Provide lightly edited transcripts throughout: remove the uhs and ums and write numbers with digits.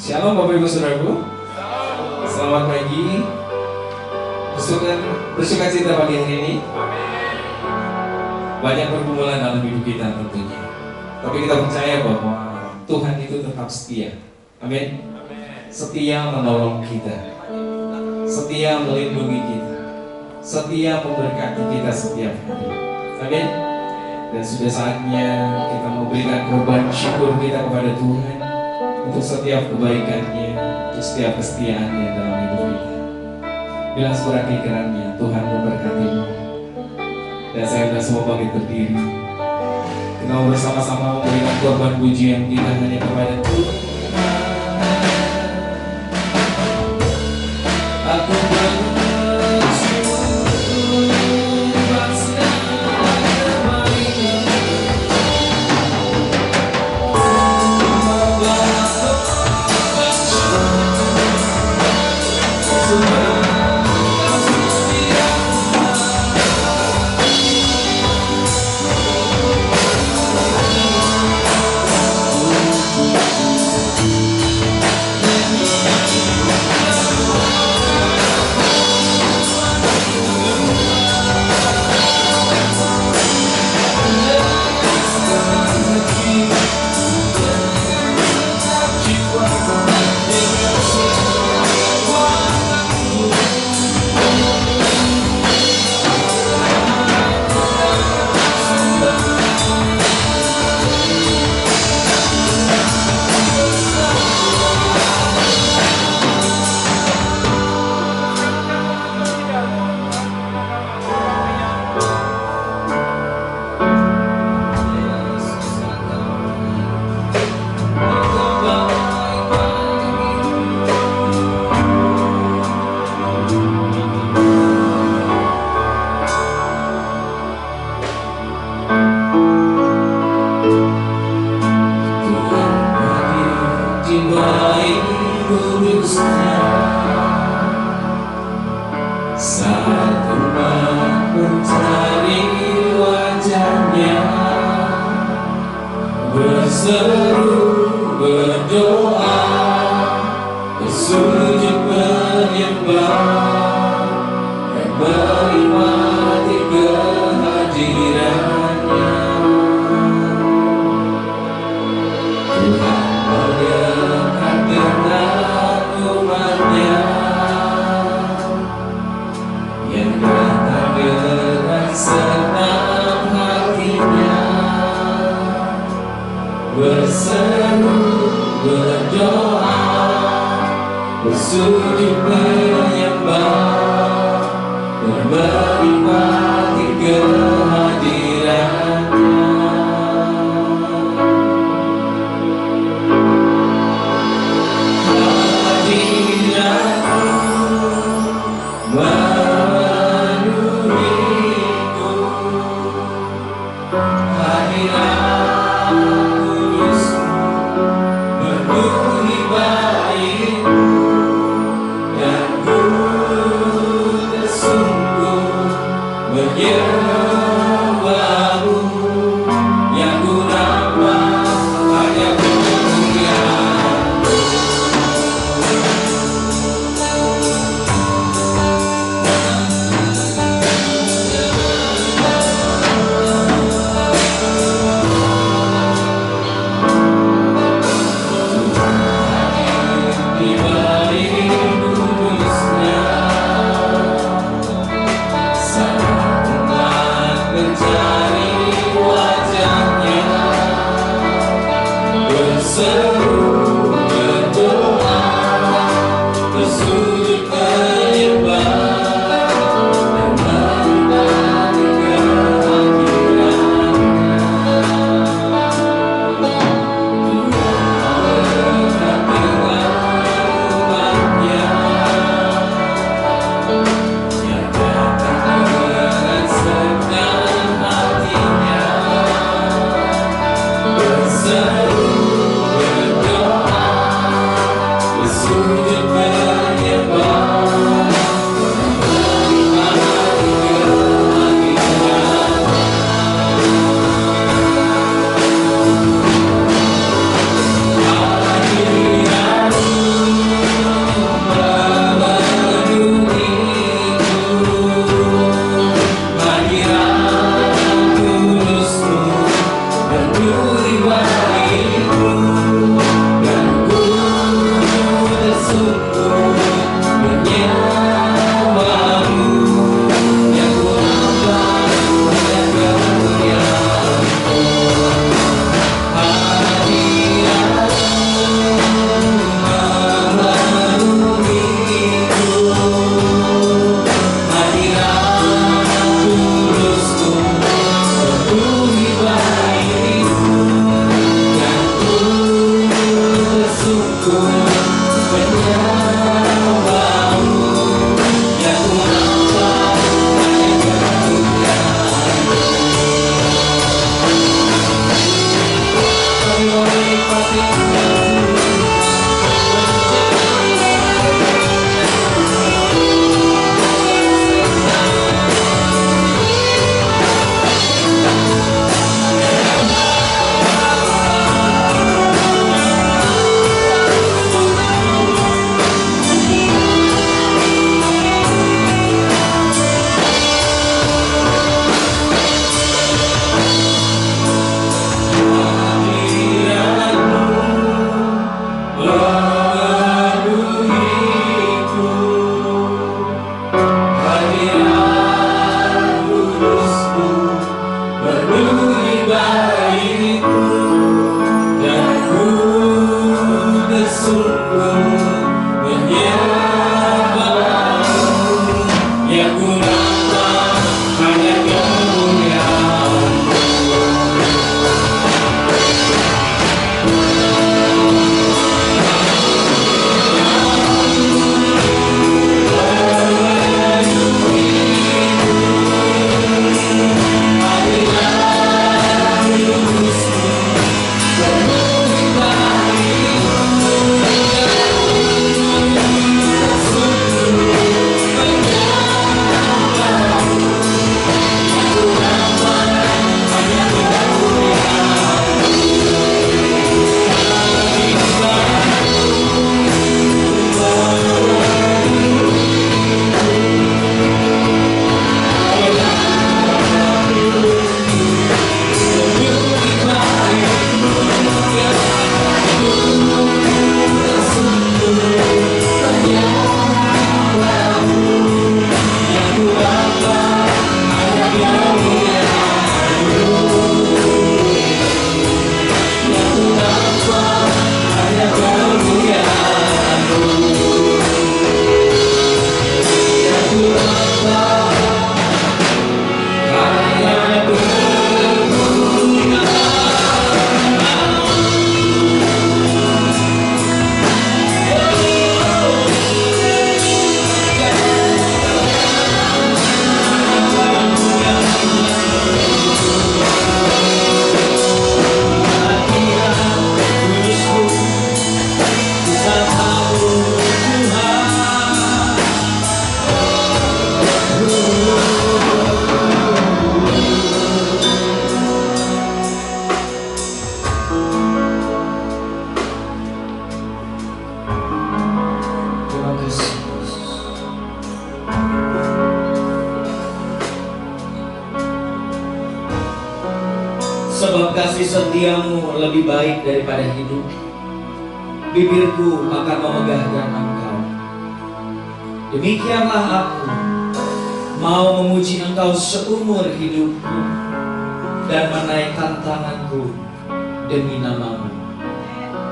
Shalom Bapak Ibu Saudaraku. Selamat pagi. Bersuka cita pagi hari ini. Banyak pergumulan dalam hidup kita tentunya. Tapi kita percaya bahwa Tuhan itu tetap setia. Amin. Setia menolong kita. Setia melindungi kita. Setia memberkati kita setiap hari. Amin. Dan sudah saatnya kita memberikan korban syukur kita kepada Tuhan untuk setiap kebaikannya, untuk setiap kesetiaannya dalam hidup kita. Bila surat kiranya Tuhan memberkatimu. Dan saya sudah semua bangkit berdiri. Kita mau bersama-sama memberikan korban pujian kita hanya kepada Tuhan. Aku sungguh menyawamu, yang ku nampak hanya kemuliaan-Mu. Kami mau menikmati sebab kasih setiamu lebih baik daripada hidup. Bibirku akan memegahkan Engkau. Demikianlah aku mau memuji Engkau seumur hidupku dan menaikkan tanganku demi nama-Mu.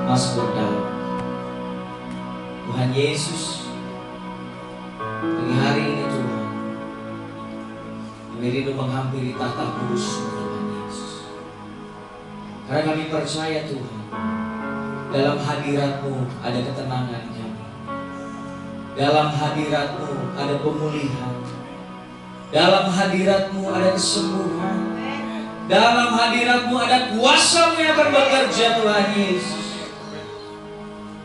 Mazmur Daud. Tuhan Yesus, pagi hari ini Tuhan, kami rindu menghampiri tahta kudus-Mu Tuhan Yesus. Karena kami percaya Tuhan, dalam hadirat-Mu ada ketenangan kami. Dalam hadirat-Mu ada pemulihan. Dalam hadirat-Mu ada kesembuhan. Dalam hadirat-Mu ada kuasa-Mu yang akan bekerja Tuhan Yesus.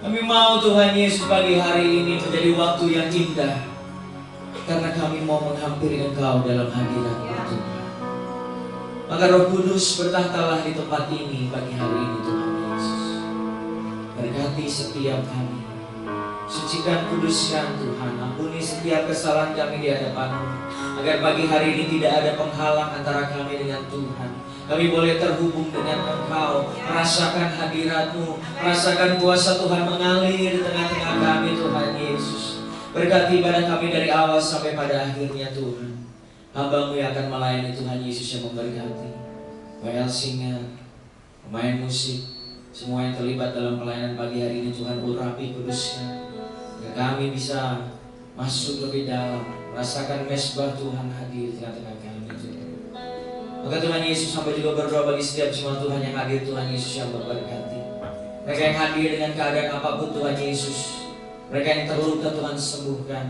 Kami mau Tuhan Yesus pagi hari ini menjadi waktu yang indah, karena kami mau menghampiri Engkau dalam hadirat-Mu Tuhan. Maka Roh Kudus bertahtalah di tempat ini pagi hari ini Tuhan Yesus. Berkati setiap kami. Sucikan, kuduskan Tuhan. Ampuni setiap kesalahan kami di hadapan-Mu, agar pagi hari ini tidak ada penghalang antara kami dengan Tuhan. Kami boleh terhubung dengan Engkau, merasakan hadirat-Mu, merasakan kuasa Tuhan mengalir di tengah-tengah kami Tuhan Yesus. Berkati ibadah kami dari awal sampai pada akhirnya Tuhan. Hamba-Mu yang akan melayani Tuhan Yesus yang memberkati. WL Singer, pemain musik, semua yang terlibat dalam pelayanan pagi hari ini Tuhan urapi kudusnya, agar kami bisa masuk lebih dalam, merasakan mesbah Tuhan hadir di tengah-tengah kami Tuhan. Maka Tuhan Yesus sampai juga berdoa bagi setiap jemaat Tuhan yang hadir Tuhan Yesus yang memberkati. Mereka yang hadir dengan keadaan apapun Tuhan Yesus. Mereka yang terluka Tuhan sembuhkan.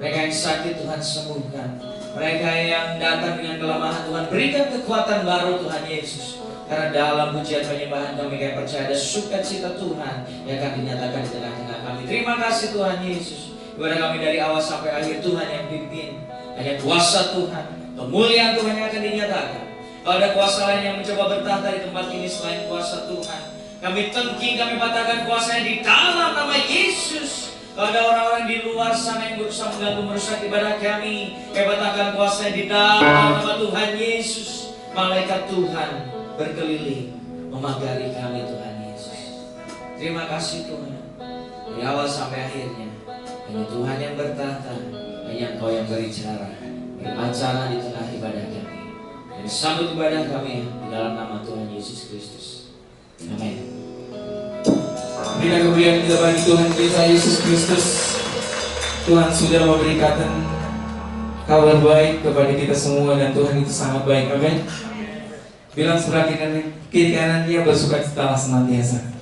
Mereka yang sakit Tuhan sembuhkan. Mereka yang datang dengan kelemahan Tuhan berikan kekuatan baru Tuhan Yesus. Karena dalam pujian penyembahan kami percaya ada sukacita Tuhan yang akan dinyatakan di tengah-tengah kami. Terima kasih Tuhan Yesus. Kepada kami dari awal sampai akhir Tuhan yang pimpin. Hanya kuasa Tuhan, kemuliaan Tuhan yang akan dinyatakan. Kalau ada kuasa lain yang mencoba bertahta di tempat ini selain kuasa Tuhan, kami tengking, kami patahkan kuasanya di dalam nama Yesus. Kalau ada orang-orang di luar sana yang berusaha mengganggu merusak ibadah kami patahkan kuasanya di dalam nama Tuhan Yesus. Malaikat Tuhan berkeliling memagari kami Tuhan Yesus. Terima kasih Tuhan. Dari awal sampai akhirnya hanya Tuhan yang bertahta, hanya Engkau yang berbicara di tengah ibadah kami. Dan sambut ibadah kami di dalam nama Tuhan Yesus Kristus. Amin. Berikan kemuliaan kita bagi Tuhan kita Yesus Kristus. Tuhan sudah memberikan kabar baik kepada kita semua dan Tuhan itu sangat baik. Amin. Bilang sebelah kiri kanannya bersukacita senantiasa.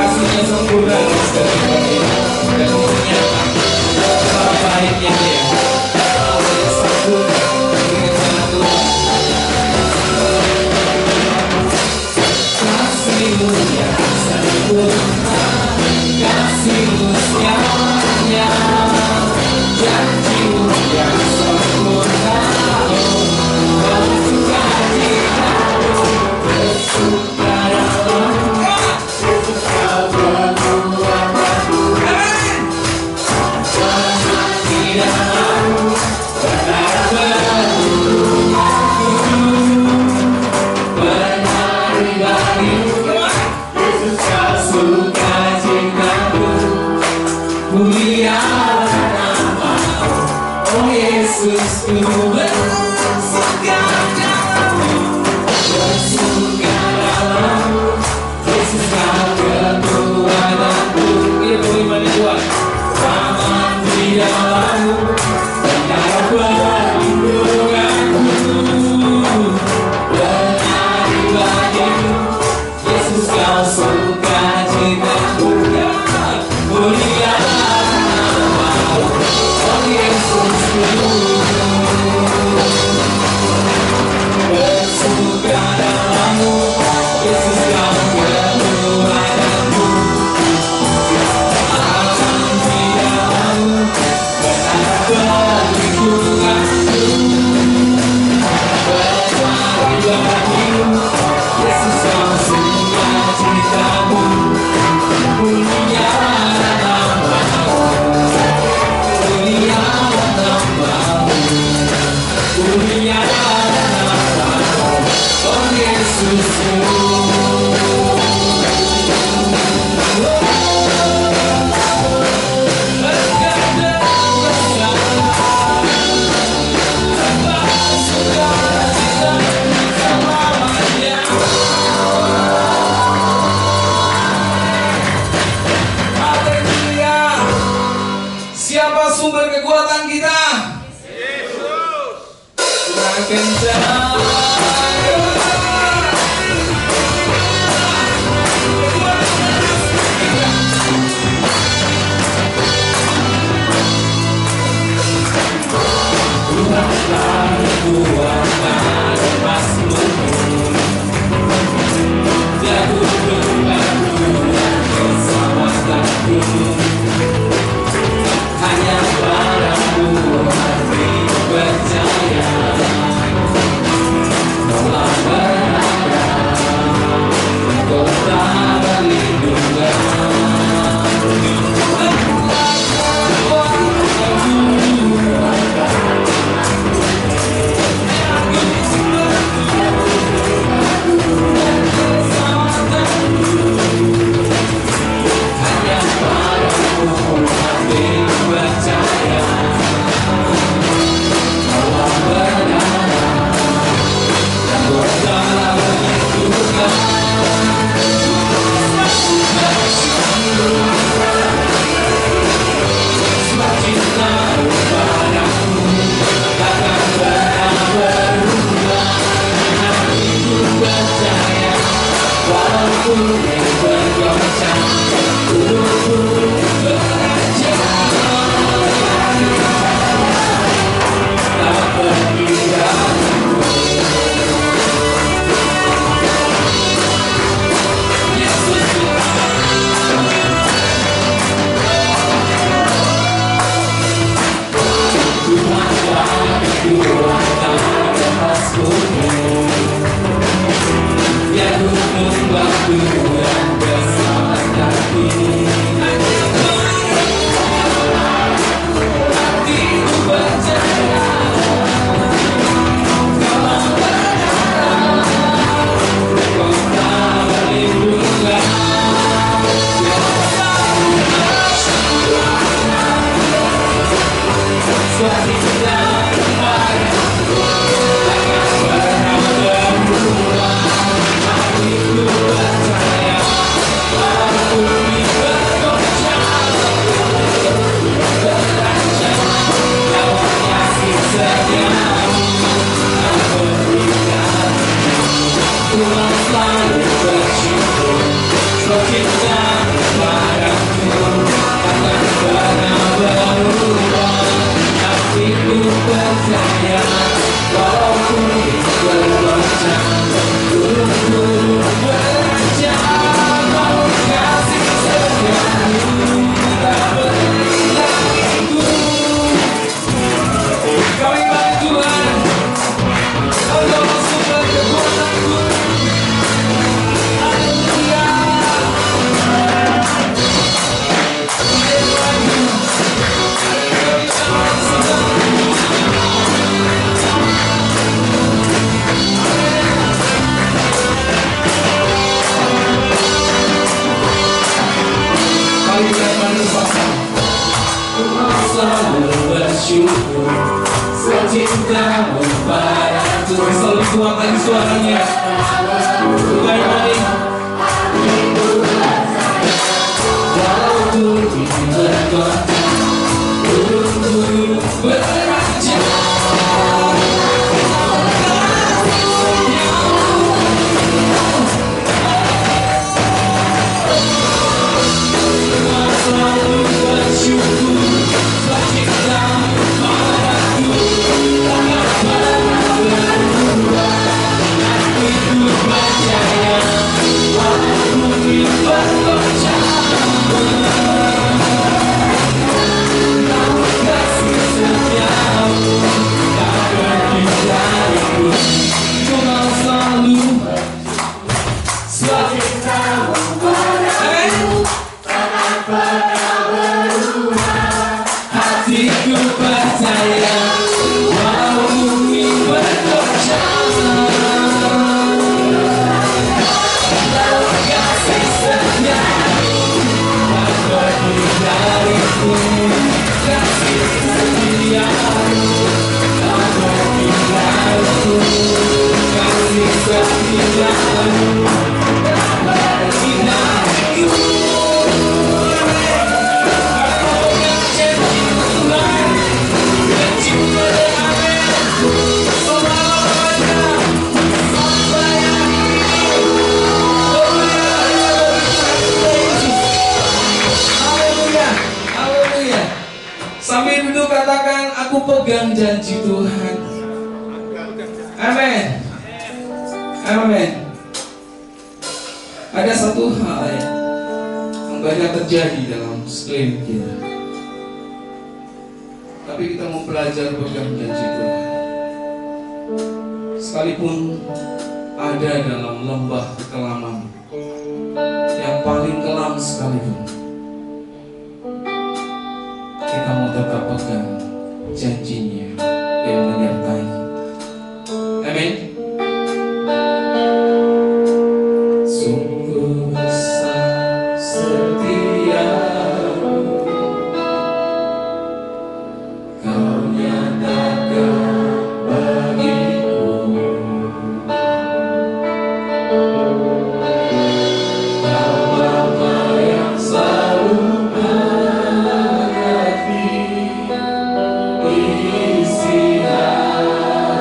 Kasihnya sempurna sekali bagi dan menyatakan betapa baiknya Dia. Allah yang sempurna dengan jalan Tuhan. Kasih-Mu yang sempurna, kasih-Mu setia, janji-Mu yang sempurna, dan sukacita-Mu bersuka dalam Yesus ku bersuka dalam-Mu, bersuka dalam-Mu, Yesus kau kekuatanku. Dia beriman di Tuhan, aman di dalam-Mu, benar perlindunganku, benar bagi-Mu, Yesus kau sukacitaku. Mulia nama-Mu, oh Yesus ku bersuka dalam-Mu, Yesus kau kekuatanku, aman di dalam-Mu, benar perlindunganku, benar bagi-Mu, Yesus kau sukacitaku. Mulia nama-Mu, mulia nama-Mu, mulia nama-Mu, oh Yesusku. Haleluya. Siapa sumber kekuatan kita? Kurang kencang. Tuhanlah kekuatan emasmu, Dia kekuatan keselamatanku. Hanya padamu hati percaya, Kaulah berharap, Kau tak berlindungan. Hanya padamu hati percaya, Kaulah berharap, Kau tak berlindungan. Sebab cintamu padaku takkan pernah berubah. Hatiku percaya, walaupun yang bergoncang, tubuhku beraja. Tak pergi darimu, Yesus Tuhanlah kekuatan emasku, Dia gunung batu Cinta padaku takkan pernah berubah. Hatiku percaya walaupun bergoncang, gunung berjam, mau kasih setiamu tak berlaku. Kau ibadah Tuhan, Allah masukkan kekuatanku. Selalu bersyukur secintamu padaku. Selalu tuangkan suaranya. Baik-baik. Walaupun ini bergoncang, gunung berjam, selalu bersyukur secintamu padaku takkan pernah berubah. Hatiku percaya walaupun ini bergoncang, namun kasih setiamu tak pergi dariku. Cuma selalu secintamu padaku takkan pernah berubah. Hatiku percaya walau bumi bergoncang, namun kasih setiamu tak pergi dariku. Kasih setiamu tak pergi dariku. Kasih setiamu tak pergi dariku. Sambil duduk katakan, aku pegang janji Tuhan. Amin. Amin. Ada satu hal yang banyak terjadi dalam sekeliling kita, tapi kita mau belajar pegang janji Tuhan. Sekalipun ada dalam lembah kekelaman yang paling kelam sekalipun, kita mau tetap pegang janjinya yang menyertai kita. Amin. Sungguh besar setiamu, Kau nyatakan bagiku. Kau Bapa yang selalu mengerti isi hatiku.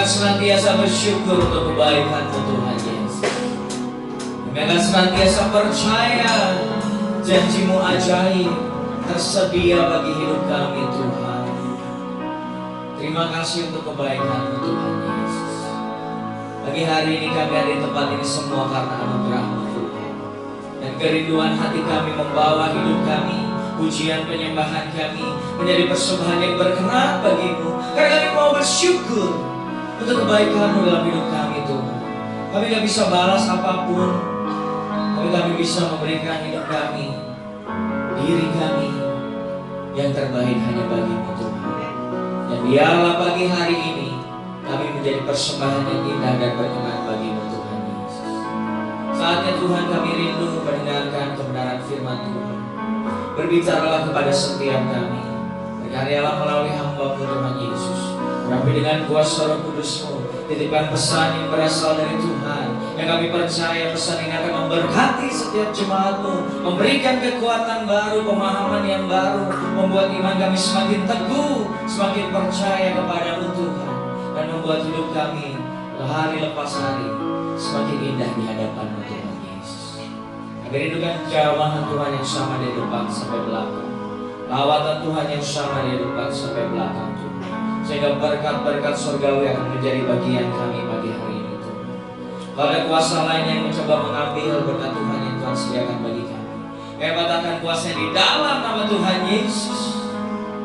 senantiasa bersyukur untuk kebaikan-Mu Tuhan Yesus. Kami akan senantiasa percaya janji-Mu ajaib tersedia bagi hidup kami Tuhan. Terima kasih untuk kebaikan-Mu Tuhan Yesus. Pagi hari ini kami ada di tempat ini semua karena anugerah-Mu Tuhan. Dan kerinduan hati kami membawa hidup kami, pujian penyembahan kami menjadi persembahan yang berkenan bagi-Mu. Karena kami mau bersyukur untuk kebaikan-Mu dalam hidup kami Tuhan. Kami gak bisa balas apapun, tapi kami bisa memberikan hidup kami, diri kami yang terbaik hanya bagi-Mu Tuhan. Dan biarlah pagi hari ini kami menjadi persembahan yang indah dan berkenan bagi-Mu Tuhan Saatnya Tuhan kami rindu mendengarkan kebenaran firman Tuhan. Berbicaralah kepada setiap kami. Berkaryalah melalui hamba-Mu Tuhan Yesus. Tapi dengan kuasa Roh Kudus-Mu, titipkan pesan yang berasal dari Tuhan, yang kami percaya pesan ini akan memberkati setiap jemaat-Mu, memberikan kekuatan baru, pemahaman yang baru, membuat iman kami semakin teguh, semakin percaya kepada-Mu Tuhan, dan membuat hidup kami hari lepas hari semakin indah di hadapan-Mu Tuhan Yesus. Kami rindukan jamahan Tuhan yang sama dari depan sampai belakang, lawatan Tuhan yang sama dari depan sampai belakang Tuhan, sehingga berkat-berkat surgawi akan menjadi bagian kami pagi hari ini Tuhan. Kalau ada kuasa lain yang mencoba mengambil berkat Tuhan yang Tuhan sediakan bagi kami, kami katakan kuasa di dalam nama Tuhan Yesus,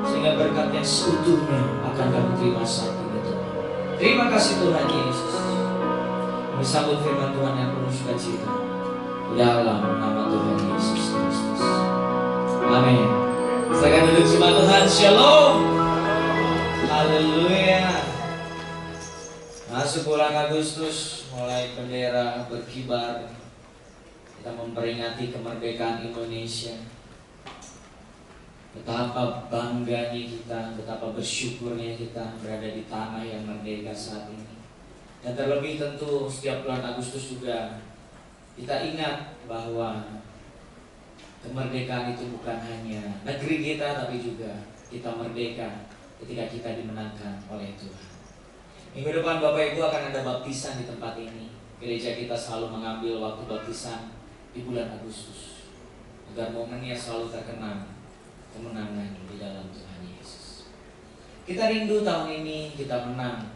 sehingga berkat yang seutuhnya akan kami terima saat ini Tuhan. Terima kasih Tuhan Yesus. Kami sambut firman Tuhan yang penuh sukacita di dalam nama Tuhan Yesus Kristus. Amin. Silakan duduk jemaat Tuhan. Shalom. Haleluya. Masuk bulan Agustus, mulai bendera berkibar. Kita memperingati kemerdekaan Indonesia. Betapa bangganya kita, betapa bersyukurnya kita berada di tanah yang merdeka saat ini. Dan terlebih tentu setiap bulan Agustus juga kita ingat bahwa kemerdekaan itu bukan hanya negeri kita, tapi juga kita merdeka ketika kita dimenangkan oleh Tuhan. Minggu depan Bapak Ibu akan ada baptisan di tempat ini. Gereja kita selalu mengambil waktu baptisan di bulan Agustus, agar momennya selalu terkenang kemenangan di dalam Tuhan Yesus. Kita rindu tahun ini kita menang,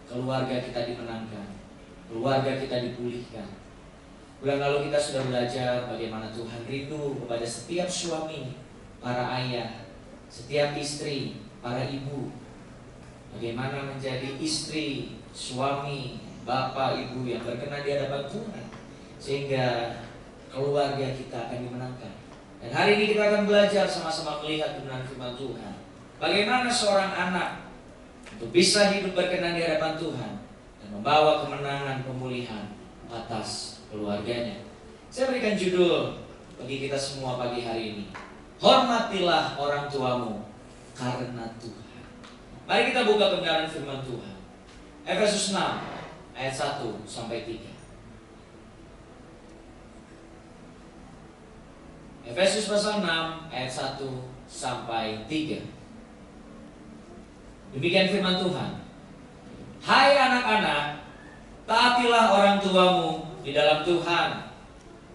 keluarga kita dimenangkan, keluarga kita dipulihkan. Bulan lalu kita sudah belajar bagaimana Tuhan rindu kepada setiap suami, para ayah, setiap istri, para ibu. Bagaimana menjadi istri, suami, bapak, ibu yang berkenan di hadapan Tuhan, sehingga keluarga kita akan dimenangkan. Dan hari ini kita akan belajar sama-sama melihat kebenaran firman Tuhan. Bagaimana seorang anak untuk bisa hidup berkenan di hadapan Tuhan dan membawa kemenangan pemulihan atas keluarganya. Saya berikan judul bagi kita semua pagi hari ini. Hormatilah orang tuamu karena Tuhan. Mari kita buka kebenaran firman Tuhan. Efesus 6 ayat 1 sampai 3. Efesus pasal 6 ayat 1 sampai 3. Demikian firman Tuhan. Hai anak-anak, taatilah orang tuamu di dalam Tuhan,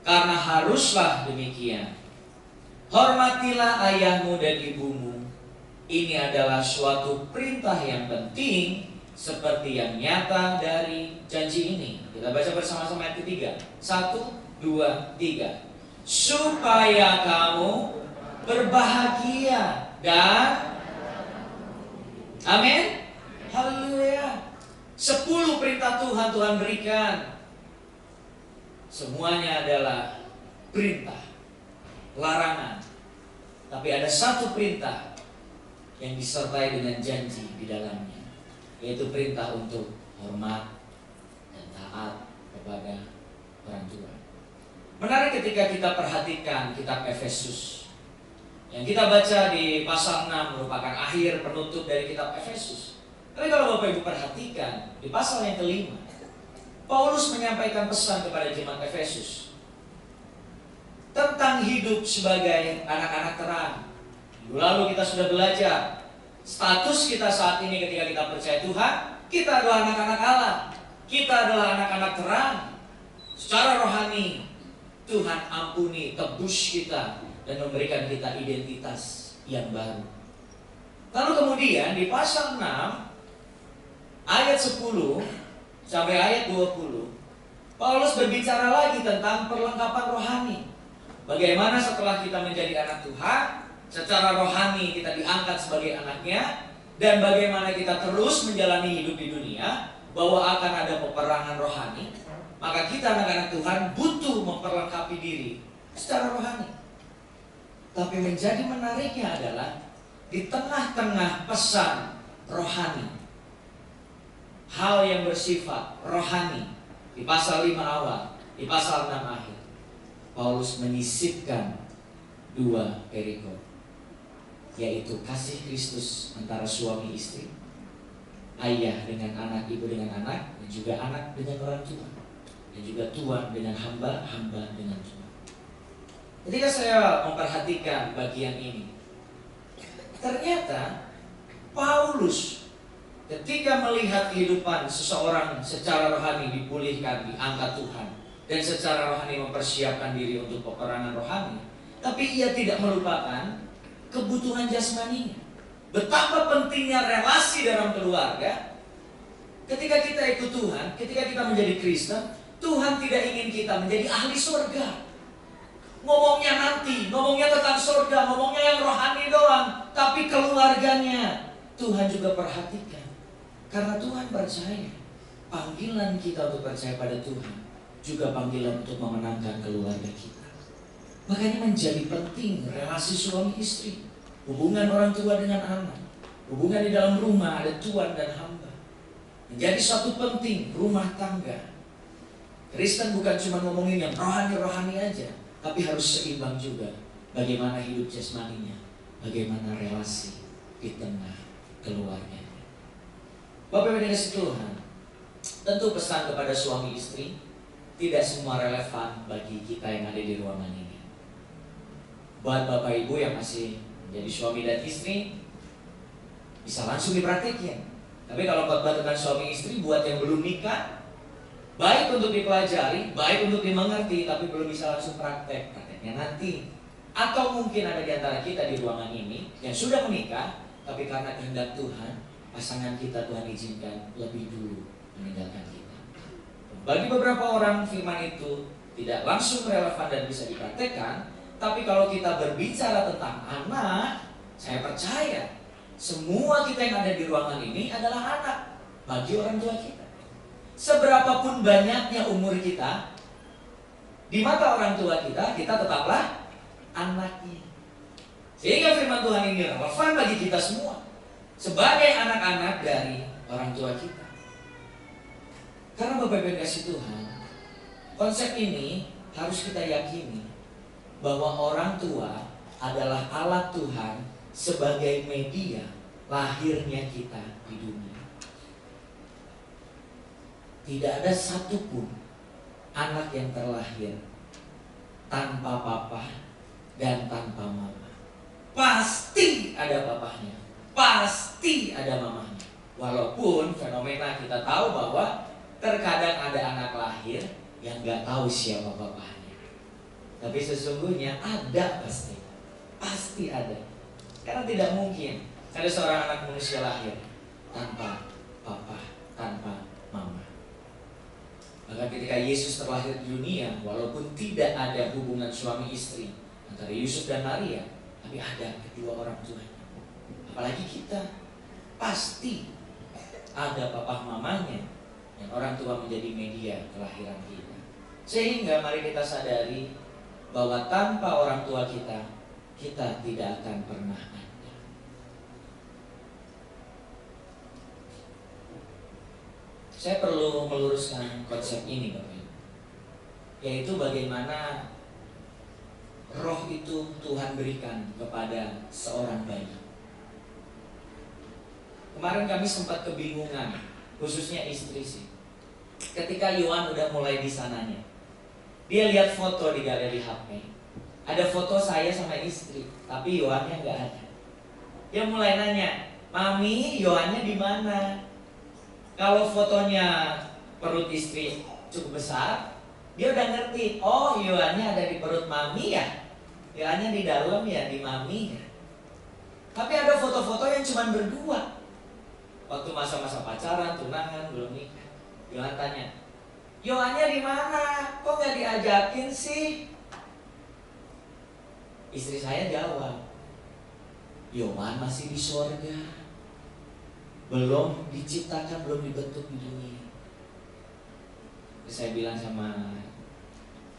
karena haruslah demikian. Hormatilah ayahmu dan ibumu. Ini adalah suatu perintah yang penting, seperti yang nyata dari janji ini. Kita baca bersama-sama ayat ketiga. 1, 2, 3. Supaya kamu berbahagia dan amin. Haleluya. 10 perintah Tuhan berikan. Semuanya adalah perintah, larangan. Tapi ada satu perintah yang disertai dengan janji di dalamnya, yaitu perintah untuk hormat dan taat kepada orang tua. Menarik ketika kita perhatikan kitab Efesus. Yang kita baca di pasal 6 merupakan akhir penutup dari kitab Efesus. Tapi kalau Bapak Ibu perhatikan di pasal yang kelima, Paulus menyampaikan pesan kepada jemaat Efesus tentang hidup sebagai anak-anak terang. Minggu lalu kita sudah belajar status kita saat ini ketika kita percaya Tuhan. Kita adalah anak-anak Allah. Kita adalah anak-anak terang. Secara rohani Tuhan ampuni, tebus kita, dan memberikan kita identitas yang baru. Lalu kemudian di pasal 6 ayat 10 sampai ayat 20, Paulus berbicara lagi tentang perlengkapan rohani. Bagaimana setelah kita menjadi anak Tuhan, secara rohani kita diangkat sebagai anaknya, dan bagaimana kita terus menjalani hidup di dunia, bahwa akan ada peperangan rohani. Maka kita anak-anak Tuhan butuh memperlengkapi diri secara rohani. Tapi menjadi menariknya adalah di tengah-tengah pesan rohani, hal yang bersifat rohani, di pasal 5 awal, Di pasal 6 akhir, Paulus menyisipkan 2 perikop, yaitu kasih Kristus antara suami istri, ayah dengan anak, ibu dengan anak, dan juga anak dengan orang tua, dan juga tuan dengan hamba, hamba dengan tuan. Ketika saya memperhatikan bagian ini, ternyata Paulus ketika melihat kehidupan seseorang secara rohani dipulihkan, diangkat Tuhan, dan secara rohani mempersiapkan diri untuk peperangan rohani, tapi ia tidak melupakan kebutuhan jasmaninya. Betapa pentingnya relasi dalam keluarga. Ketika kita ikut Tuhan, ketika kita menjadi Kristen, Tuhan tidak ingin kita menjadi ahli surga. Ngomongnya nanti, ngomongnya tentang surga, ngomongnya yang rohani doang, tapi keluarganya Tuhan juga perhatikan. Karena Tuhan percaya, panggilan kita untuk percaya pada Tuhan juga panggilan untuk memenangkan keluarga kita. Makanya menjadi penting relasi suami istri, hubungan orang tua dengan anak, hubungan di dalam rumah ada tuan dan hamba. Menjadi satu penting rumah tangga. Kristen bukan cuma ngomongin yang rohani-rohani aja, tapi harus seimbang juga. Bagaimana hidup jasmaninya, bagaimana relasi di tengah keluarganya. Bapak Ibu dikasih Tuhan, tentu pesan kepada suami istri tidak semua relevan bagi kita yang ada di ruangan ini. Buat Bapak Ibu yang masih menjadi suami dan istri, bisa langsung dipraktikin. Tapi kalau khotbah tentang suami istri buat yang belum nikah, baik untuk dipelajari, baik untuk dimengerti, tapi belum bisa langsung prakteknya nanti. Atau mungkin ada di antara kita di ruangan ini yang sudah menikah, tapi karena kehendak Tuhan, pasangan kita Tuhan izinkan lebih dulu meninggalkan kita. Bagi beberapa orang firman itu tidak langsung relevan dan bisa dipraktekkan. Tapi kalau kita berbicara tentang anak, saya percaya semua kita yang ada di ruangan ini adalah anak bagi orang tua kita. Seberapapun banyaknya umur kita, di mata orang tua kita tetaplah anaknya. Sehingga firman Tuhan ini relevan bagi kita semua sebagai anak-anak dari orang tua kita. Karena Bapak Ibu kasih Tuhan, konsep ini harus kita yakini bahwa orang tua adalah alat Tuhan sebagai media lahirnya kita di dunia. Tidak ada satupun anak yang terlahir tanpa papa dan tanpa mama. Pasti ada papahnya, pasti ada mamanya. Walaupun fenomena kita tahu bahwa terkadang ada anak lahir yang gak tahu siapa papahnya. Tapi sesungguhnya ada pasti ada. Karena tidak mungkin ada seorang anak manusia lahir tanpa papa, tanpa mama. Maka ketika Yesus terlahir di dunia, walaupun tidak ada hubungan suami istri antara Yusuf dan Maria, tapi ada kedua orang tuanya. Apalagi kita, pasti ada papa mamanya yang orang tua menjadi media kelahiran kita. Sehingga mari kita sadari bahwa tanpa orang tua kita tidak akan pernah ada. Saya perlu meluruskan konsep ini, Bapak Ibu, yaitu bagaimana roh itu Tuhan berikan kepada seorang bayi. Kemarin kami sempat kebingungan, khususnya istri sih. Ketika Yohan udah mulai di sananya, dia lihat foto di galeri HP. Ada foto saya sama istri, tapi Yohannya nggak ada. Dia mulai nanya, Mami, Yohannya di mana? Kalau fotonya perut istri cukup besar, dia udah ngerti. Oh, Yohannya ada di perut Mami ya. Yohannya di dalam ya, di Mami ya. Tapi ada foto-foto yang cuma berdua. Waktu masa-masa pacaran, tunangan, belum nikah. Yohan tanya, Yohannya di mana? Kok nggak diajakin sih? Istri saya jawab, Yohan masih di sorga, belum diciptakan, belum dibentuk di dunia. Terus saya bilang sama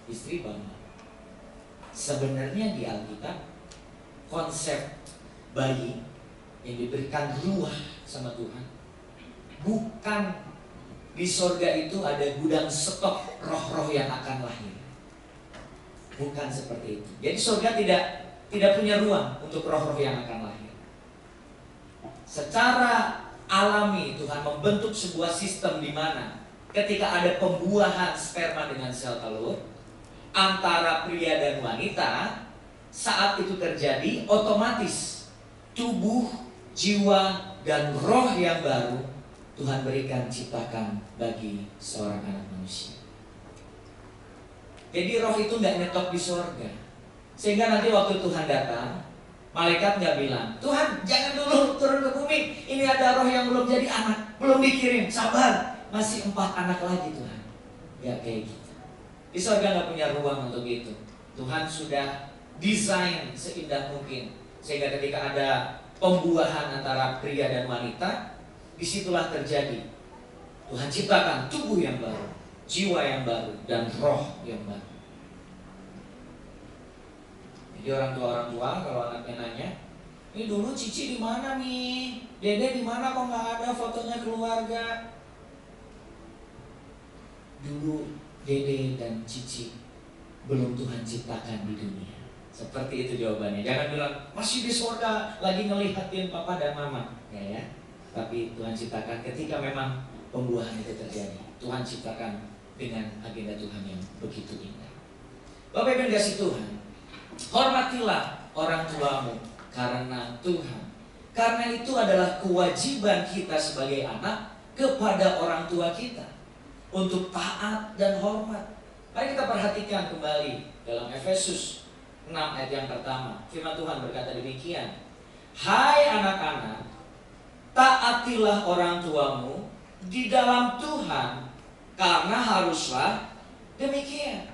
istri bahwa sebenarnya di Alkitab konsep bayi yang diberikan ruah sama Tuhan bukan di sorga itu ada gudang stok roh-roh yang akan lahir. Bukan seperti itu. Jadi sorga tidak punya ruang untuk roh-roh yang akan lahir. Secara alami Tuhan membentuk sebuah sistem di mana ketika ada pembuahan sperma dengan sel telur antara pria dan wanita, saat itu terjadi otomatis tubuh, jiwa, dan roh yang baru Tuhan berikan, ciptakan bagi seorang anak manusia. Jadi roh itu nggak nyetok di sorga, sehingga nanti waktu Tuhan datang, malaikat nggak bilang, Tuhan jangan dulu turun ke bumi, ini ada roh yang belum jadi anak, belum dikirim, sabar, masih 4 anak lagi Tuhan. Nggak kayak gitu. Di sorga nggak punya ruang untuk itu. Tuhan sudah desain seindah mungkin, sehingga ketika ada pembuahan antara pria dan wanita, disitulah terjadi Tuhan ciptakan tubuh yang baru, jiwa yang baru, dan roh yang baru. Jadi orang tua kalau anaknya nanya, ini dulu Cici di mana nih, Dede di mana kok nggak ada fotonya keluarga? Dulu Dede dan Cici belum Tuhan ciptakan di dunia. Seperti itu jawabannya. Jangan bilang masih di surga lagi ngelihatin papa dan mama, ya. Tapi Tuhan ciptakan ketika memang pembuahan itu terjadi. Tuhan ciptakan dengan agenda Tuhan yang begitu indah. Bapak Ibu kasih Tuhan, hormatilah orang tuamu karena Tuhan. Karena itu adalah kewajiban kita sebagai anak kepada orang tua kita untuk taat dan hormat. Mari kita perhatikan kembali dalam Efesus 6 ayat yang pertama. Firman Tuhan berkata demikian, hai anak-anak, taatilah orang tuamu di dalam Tuhan, karena haruslah demikian.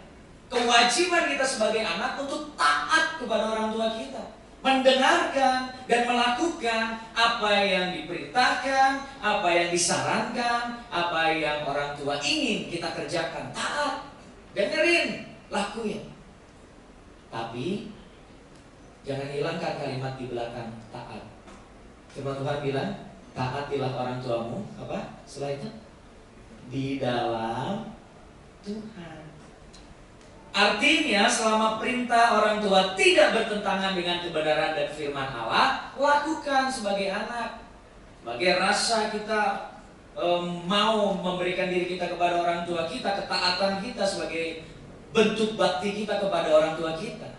Kewajiban kita sebagai anak untuk taat kepada orang tua kita, mendengarkan dan melakukan apa yang diperintahkan, apa yang disarankan, apa yang orang tua ingin kita kerjakan. Taat, dengerin, lakuin. Tapi jangan hilangkan kalimat di belakang taat. Firman Tuhan bilang, taatilah orang tuamu, apa? Setelah itu di dalam Tuhan. Artinya selama perintah orang tua tidak bertentangan dengan kebenaran dan firman Allah, lakukan sebagai anak. Sebagai rasa kita mau memberikan diri kita kepada orang tua kita, ketaatan kita sebagai bentuk bakti kita kepada orang tua kita.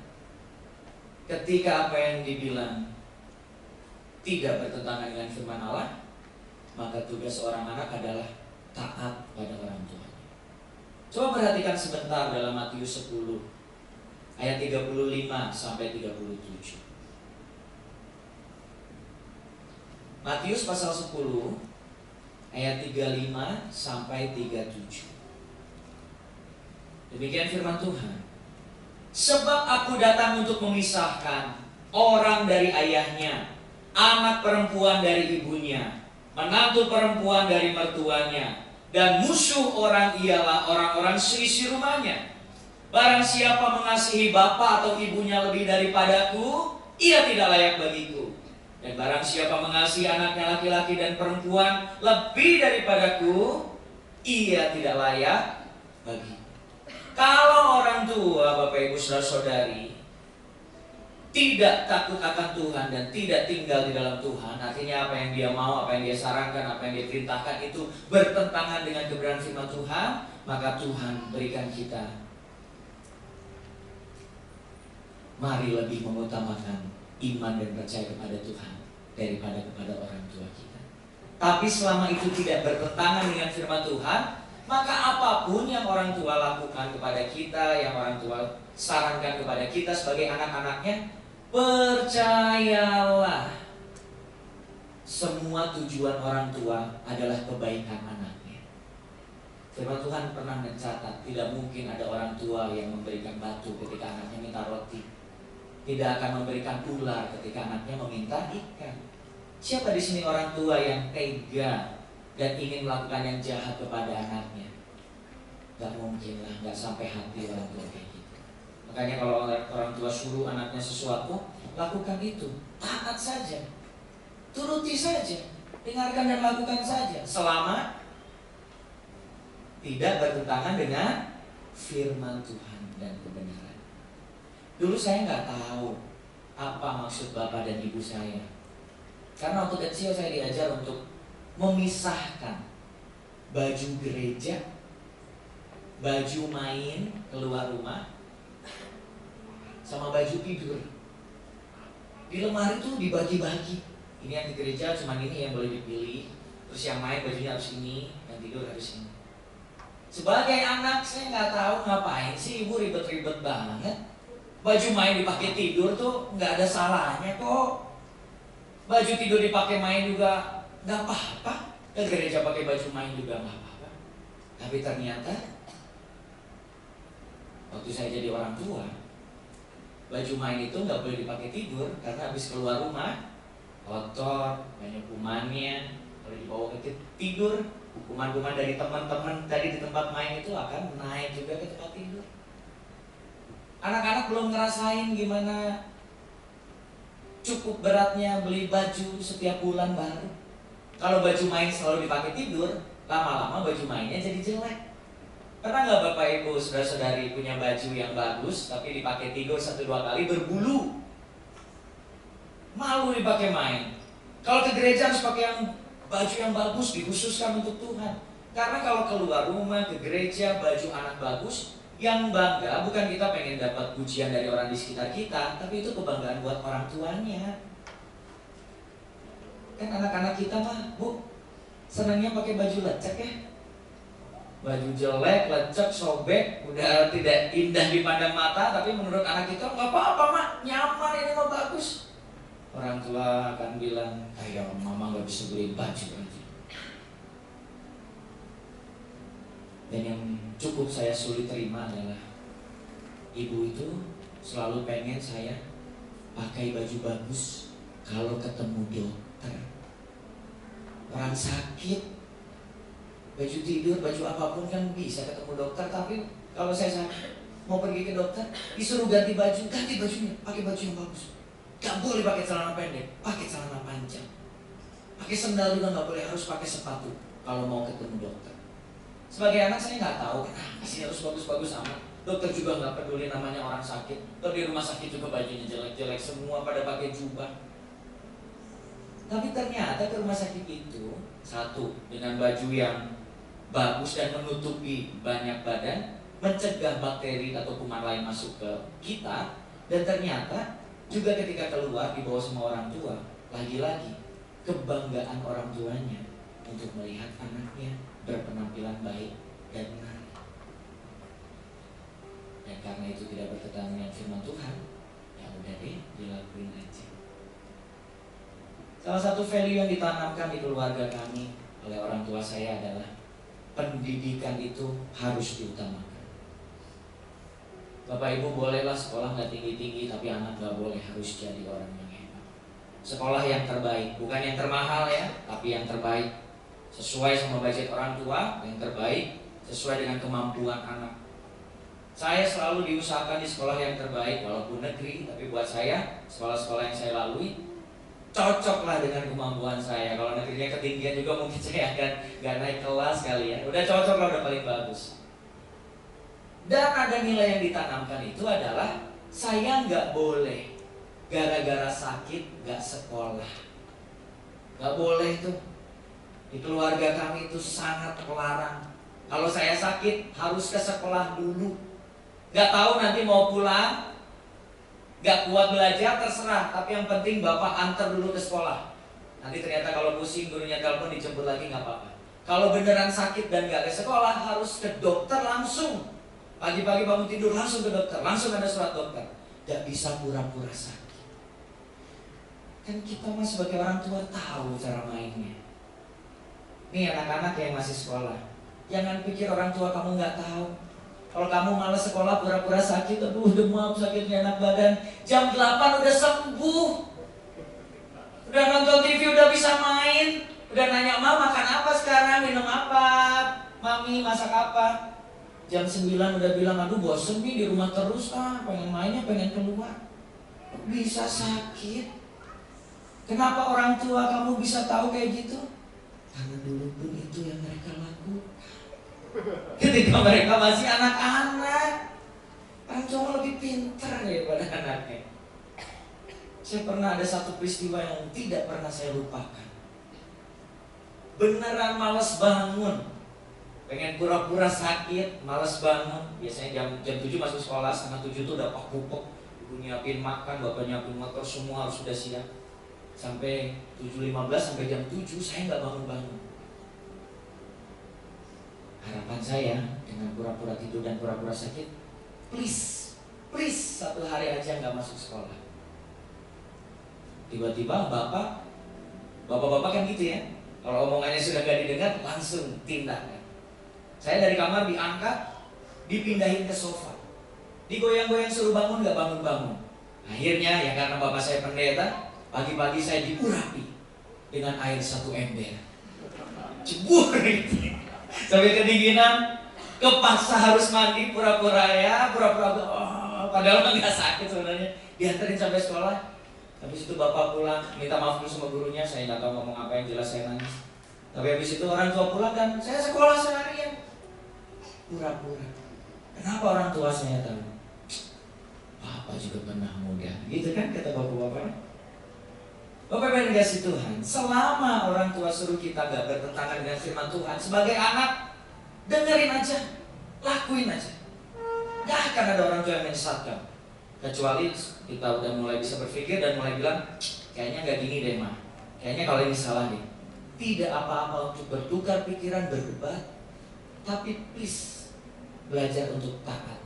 Ketika apa yang dibilang tidak bertentangan dengan firman Allah, maka tugas seorang anak adalah taat pada orang tua. Coba perhatikan sebentar dalam Matius 10 ayat 35 sampai 37. Matius pasal 10 ayat 35 sampai 37. Demikian firman Tuhan. Sebab aku datang untuk memisahkan orang dari ayahnya, anak perempuan dari ibunya, menantu perempuan dari mertuanya, dan musuh orang ialah orang-orang seisi rumahnya. Barang siapa mengasihi bapa atau ibunya lebih daripadaku, ia tidak layak bagiku. Dan barang siapa mengasihi anaknya laki-laki dan perempuan lebih daripadaku, ia tidak layak bagiku. Kalau orang tua, Bapak Ibu Saudara-saudari, tidak takut akan Tuhan dan tidak tinggal di dalam Tuhan, artinya apa yang dia mau, apa yang dia sarankan, apa yang dia perintahkan itu bertentangan dengan kebenaran firman Tuhan, maka Tuhan berikan kita, mari lebih mengutamakan iman dan percaya kepada Tuhan daripada kepada orang tua kita. Tapi selama itu tidak bertentangan dengan firman Tuhan, maka apapun yang orang tua lakukan kepada kita, yang orang tua sarankan kepada kita sebagai anak-anaknya, percayalah, semua tujuan orang tua adalah kebaikan anaknya. Firman Tuhan pernah mencatat, tidak mungkin ada orang tua yang memberikan batu ketika anaknya minta roti, tidak akan memberikan ular ketika anaknya meminta ikan. Siapa di sini orang tua yang tega dan ingin melakukan yang jahat kepada anaknya? Gak mungkin lah, gak sampai hati orang tua kayak gitu. Makanya kalau orang tua suruh anaknya sesuatu, lakukan itu, taat saja, turuti saja, dengarkan dan lakukan saja, selama tidak bertentangan dengan firman Tuhan dan kebenaran. Dulu saya nggak tahu apa maksud bapak dan ibu saya, karena waktu kecil saya diajar untuk memisahkan baju gereja, baju main keluar rumah, sama baju tidur. Di lemari tuh dibagi-bagi. Ini yang di gereja cuma ini yang boleh dipilih. Terus yang main bajunya harus ini, yang tidur harus ini. Sebagai anak saya nggak tahu ngapain sih ibu ribet-ribet banget. Baju main dipakai tidur tuh nggak ada salahnya kok. Baju tidur dipakai main juga nggak apa-apa. Ke gereja pakai baju main juga nggak apa-apa. Tapi ternyata waktu saya jadi orang tua, baju main itu nggak boleh dipakai tidur karena habis keluar rumah kotor, banyak kumannya. Kalau dibawa ke tidur, kuman-kuman dari teman-teman tadi di tempat main itu akan naik juga ke tempat tidur. Anak-anak belum ngerasain gimana cukup beratnya beli baju setiap bulan baru. Kalau baju main selalu dipakai tidur, lama-lama baju mainnya jadi jelek. Pernah nggak Bapak Ibu saudara-saudari punya baju yang bagus tapi dipakai tidur 1-2 kali berbulu? Malu dipakai main. Kalau ke gereja harus pakai baju yang bagus, dikhususkan untuk Tuhan. Karena kalau keluar rumah ke gereja baju anak bagus, yang bangga bukan kita pengen dapat pujian dari orang di sekitar kita, tapi itu kebanggaan buat orang tuanya. Kan anak-anak kita mah, Bu, senangnya pakai baju lecek ya. Baju jelek, lecek, sobek, udah tidak indah dipandang mata, tapi menurut anak kita nggak apa-apa mak, nyaman, ini mah bagus. Orang tua akan bilang, kayak mama nggak bisa beli baju aja. Dan yang cukup saya sulit terima adalah ibu itu selalu pengen saya pakai baju bagus kalau ketemu dokter. Orang sakit, baju tidur, baju apapun kan bisa ketemu dokter. Tapi kalau saya sakit, mau pergi ke dokter, disuruh ganti baju, ganti bajunya, pakai baju yang bagus. Gak boleh pakai celana pendek, pakai celana panjang. Pakai sendal juga gak boleh, harus pakai sepatu kalau mau ketemu dokter. Sebagai anak saya nggak tahu kenapa sih harus bagus-bagus amat. Dokter juga nggak peduli namanya orang sakit. Kalau di rumah sakit juga bajunya jelek-jelek semua, pada pakai jubah. Tapi ternyata ke rumah sakit itu, satu, dengan baju yang bagus dan menutupi banyak badan, mencegah bakteri atau kuman lain masuk ke kita. Dan ternyata juga ketika keluar dibawa sama orang tua, lagi-lagi kebanggaan orang tuanya untuk melihat anaknya berpenampilan baik dan menarik. Dan karena itu tidak bertentangan dengan firman Tuhan, ya udah deh, dilakuin aja. Salah satu value yang ditanamkan di keluarga kami oleh orang tua saya adalah pendidikan itu harus diutamakan. Bapak Ibu bolehlah sekolah nggak tinggi-tinggi, tapi anak nggak boleh harus jadi orang yang hebat. Sekolah yang terbaik, bukan yang termahal ya, tapi yang terbaik. Sesuai sama budget orang tua, yang terbaik, sesuai dengan kemampuan anak. Saya selalu diusahakan di sekolah yang terbaik, walaupun negeri, tapi buat saya, sekolah-sekolah yang saya lalui cocoklah dengan kemampuan saya. Kalau negerinya ketinggian juga mungkin saya akan gak naik kelas kali ya. Udah cocok lah, udah paling bagus. Dan ada nilai yang ditanamkan itu adalah saya gak boleh gara-gara sakit gak sekolah. Gak boleh tuh. Di keluarga kami itu sangat melarang. Kalau saya sakit harus ke sekolah dulu. Gak tahu nanti mau pulang, gak kuat belajar terserah, tapi yang penting bapak antar dulu ke sekolah. Nanti ternyata kalau pusing gurunya telepon dijemput lagi gak apa-apa. Kalau beneran sakit dan gak ke sekolah harus ke dokter langsung. Pagi-pagi bangun tidur langsung ke dokter, langsung ada surat dokter. Gak bisa pura-pura sakit. Kan kita mah sebagai orang tua tahu cara mainnya. Nih anak-anak yang masih sekolah, jangan pikir orang tua kamu gak tahu. Kalau kamu malas sekolah pura-pura sakit, aduh demam, sakitnya enak badan, jam 8 udah sembuh. Udah nonton TV, udah bisa main. Udah nanya, "Ma makan apa sekarang, minum apa? Mami masak apa?" Jam 9 udah bilang, "Aduh bosen nih di rumah terus, pengen mainnya, pengen keluar." Bisa sakit. Kenapa orang tua kamu bisa tahu kayak gitu? Karena dulu pun itu yang mereka lakukan. Ketika mereka masih anak-anak, orang tua lebih pintar daripada anaknya. Saya pernah ada satu peristiwa yang tidak pernah saya lupakan. Beneran males bangun, pengen pura-pura sakit, males bangun. Biasanya jam 7 masuk sekolah, setengah 7 tuh udah pupuk. Ibu nyiapin makan, bapak nyiapin motor, semua harus sudah siap. Sampai 7.15 sampai jam 7 saya nggak bangun-bangun. Harapan saya dengan pura-pura tidur dan pura-pura sakit, please satu hari aja nggak masuk sekolah. Tiba-tiba bapak-bapak kan gitu ya. Kalau omongannya sudah gak didengar, langsung tindak. Saya dari kamar diangkat, dipindahin ke sofa, digoyang-goyang suruh bangun, gak bangun-bangun. Akhirnya ya karena bapak saya pendeta, pagi-pagi saya diurapi dengan air 1 ember. Cebur gitu. Sampai kedinginan, kepaksa harus mandi pura-pura padahal gak sakit sebenarnya. Dianterin sampai sekolah. Habis itu bapak pulang, minta maaf dulu sama gurunya, saya nggak tahu ngomong apa, yang jelas saya nangis. Tapi habis itu orang tua pulang dan saya sekolah seharian. Pura-pura. Kenapa orang tua saya tahu? Bapak juga pernah muda, gitu kan kata bapak-bapak. Bapak yang dikasih Tuhan, selama orang tua suruh kita gak bertentangan dengan firman Tuhan, sebagai anak, dengerin aja, lakuin aja. Gak akan ada orang tua yang menyesatkan. Kecuali kita udah mulai bisa berpikir dan mulai bilang, kayaknya gak gini deh ma, kayaknya kalau ini salah deh. Tidak apa-apa untuk bertukar pikiran, berdebat, tapi please belajar untuk taat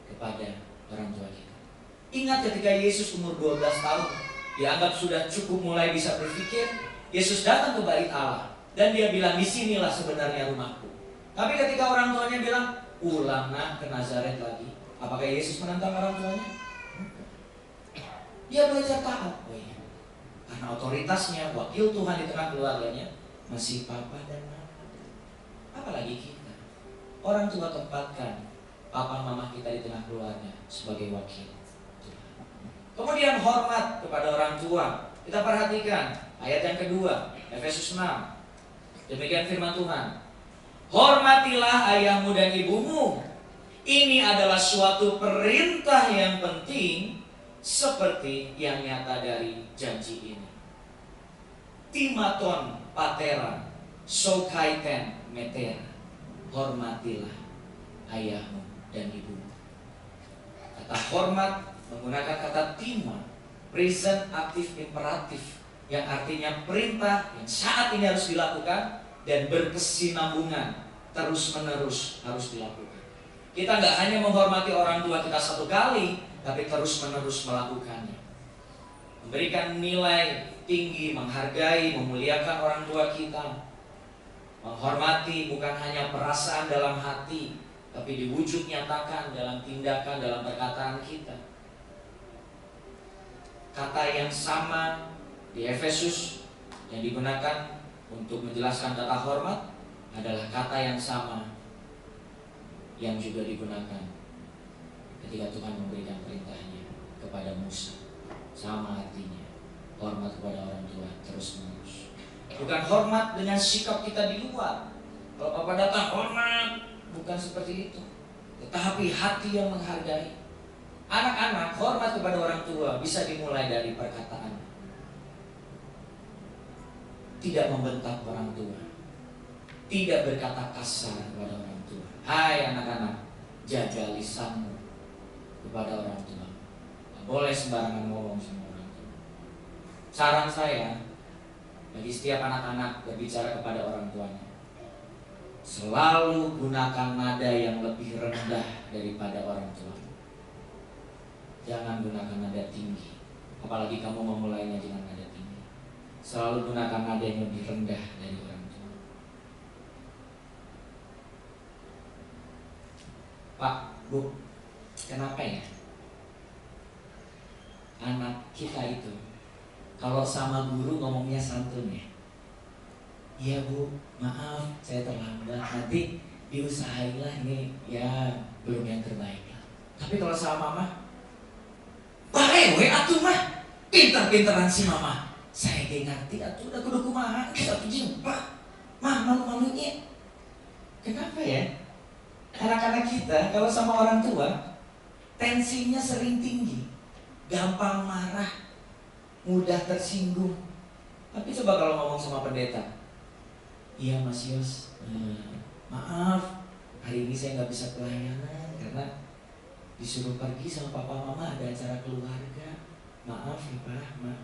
kepada orang tua kita. Ingat ketika Yesus umur 12 tahun, dianggap sudah cukup mulai bisa berpikir, Yesus datang ke bait Allah dan dia bilang, disinilah sebenarnya rumahku. Tapi ketika orang tuanya bilang, pulang nak ke Nazaret lagi, apakah Yesus menentang orang tuanya? Dia belajar taat. Oh iya. Karena otoritasnya, wakil Tuhan di tengah keluarganya masih papa dan mama. Apalagi kita, orang tua tempatkan papa mama kita di tengah keluarga sebagai wakil Tuhan. Kemudian hormat kepada orang tua. Kita perhatikan ayat yang kedua, Efesus 6. Demikian firman Tuhan. Hormatilah ayahmu dan ibumu. Ini adalah suatu perintah yang penting, seperti yang nyata dari janji ini. Timaton patera, sokaiten metera. Hormatilah ayahmu dan ibumu. Kata hormat menggunakan kata tima, present aktif imperatif, yang artinya perintah yang saat ini harus dilakukan dan berkesinambungan, terus-menerus harus dilakukan. Kita nggak hanya menghormati orang tua kita satu kali, tapi terus-menerus melakukannya. Memberikan nilai tinggi, menghargai, memuliakan orang tua kita. Menghormati bukan hanya perasaan dalam hati, tapi diwujud nyatakan dalam tindakan, dalam perkataan kita. Kata yang sama di Efesus yang digunakan untuk menjelaskan kata hormat adalah kata yang sama yang juga digunakan ketika Tuhan memberikan perintahnya kepada Musa. Sama artinya, hormat kepada orang tua terus menerus. Bukan hormat dengan sikap kita di luar. Kalau papa datang hormat, bukan seperti itu. Tetapi hati yang menghargai. Anak-anak hormat kepada orang tua bisa dimulai dari perkataan. Tidak membentak orang tua, tidak berkata kasar kepada orang tua. Hai anak-anak, jaga lisanmu kepada orang tua. Tidak boleh sembarangan ngomong sama orang tua. Saran saya bagi setiap anak-anak berbicara kepada orang tuanya, selalu gunakan nada yang lebih rendah daripada orang tua. Jangan gunakan nada tinggi, apalagi kamu memulainya dengan nada tinggi. Selalu gunakan nada yang lebih rendah dari orang tua. Pak, Bu, kenapa ya anak kita itu kalau sama guru ngomongnya santun ya? Iya Bu, maaf saya terlambat, nanti diusahain lah, ini ya belum yang terbaik lah. Tapi kalau sama mama, barewe atuh mah, pintar-pintaran si mama. Saya kayak ngerti atuh udah kudu kumaha, kita tuh jumpa mah malu-malunya. Kenapa ya? Anak-anak kita kalau sama orang tua tensinya sering tinggi, gampang marah, mudah tersinggung. Tapi coba kalau ngomong sama pendeta, iya Mas Yos, maaf hari ini saya nggak bisa pelayanan karena disuruh pergi sama papa mama, ada acara keluarga. Maaf ya Pak, maaf.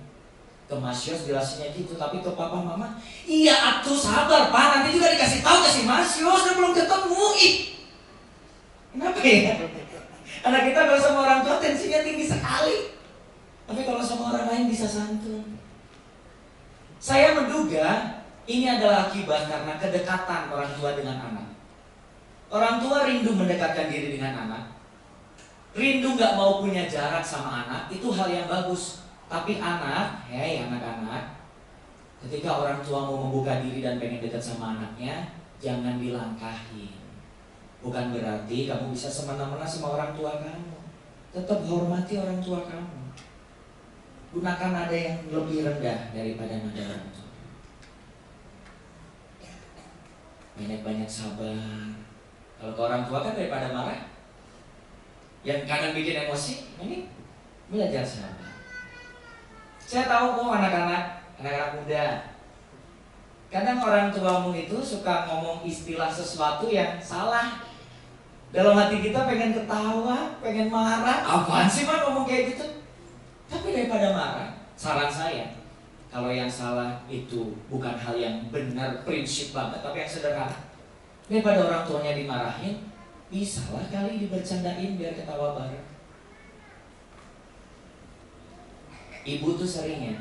Ke Mas Yos jelasinnya gitu, tapi ke papa mama, iya atuh sabar Pak, nanti juga dikasih tahu ke si Mas Yos, dia belum ketemu. Ih, kenapa ya? Anak kita kalau sama orang tua tensinya tinggi sekali, tapi kalau sama orang lain bisa santun. Saya menduga ini adalah akibat karena kedekatan orang tua dengan anak. Orang tua rindu mendekatkan diri dengan anak, rindu gak mau punya jarak sama anak, itu hal yang bagus. Tapi anak, hei anak-anak, ketika orang tua mau membuka diri dan pengen dekat sama anaknya, jangan dilangkahin. Bukan berarti kamu bisa semena-mena sama orang tua kamu. Tetap hormati orang tua kamu. Gunakan nada yang lebih rendah daripada nada orang tua. Banyak-banyak sabar. Kalau ke orang tua kan daripada marah, yang kadang bikin emosi, ini belajar sabar. Saya tahu kok anak-anak muda, kadang orang tuamu itu suka ngomong istilah sesuatu yang salah. Dalam hati kita pengen ketawa, pengen marah, apaan sih Pak ngomong kayak gitu? Tapi daripada marah, saran saya, kalau yang salah itu bukan hal yang benar, prinsip banget, tapi yang sederhana, daripada orang tuanya dimarahin, bisa lah kali dibercandain biar ketawa bareng. Ibu tuh seringnya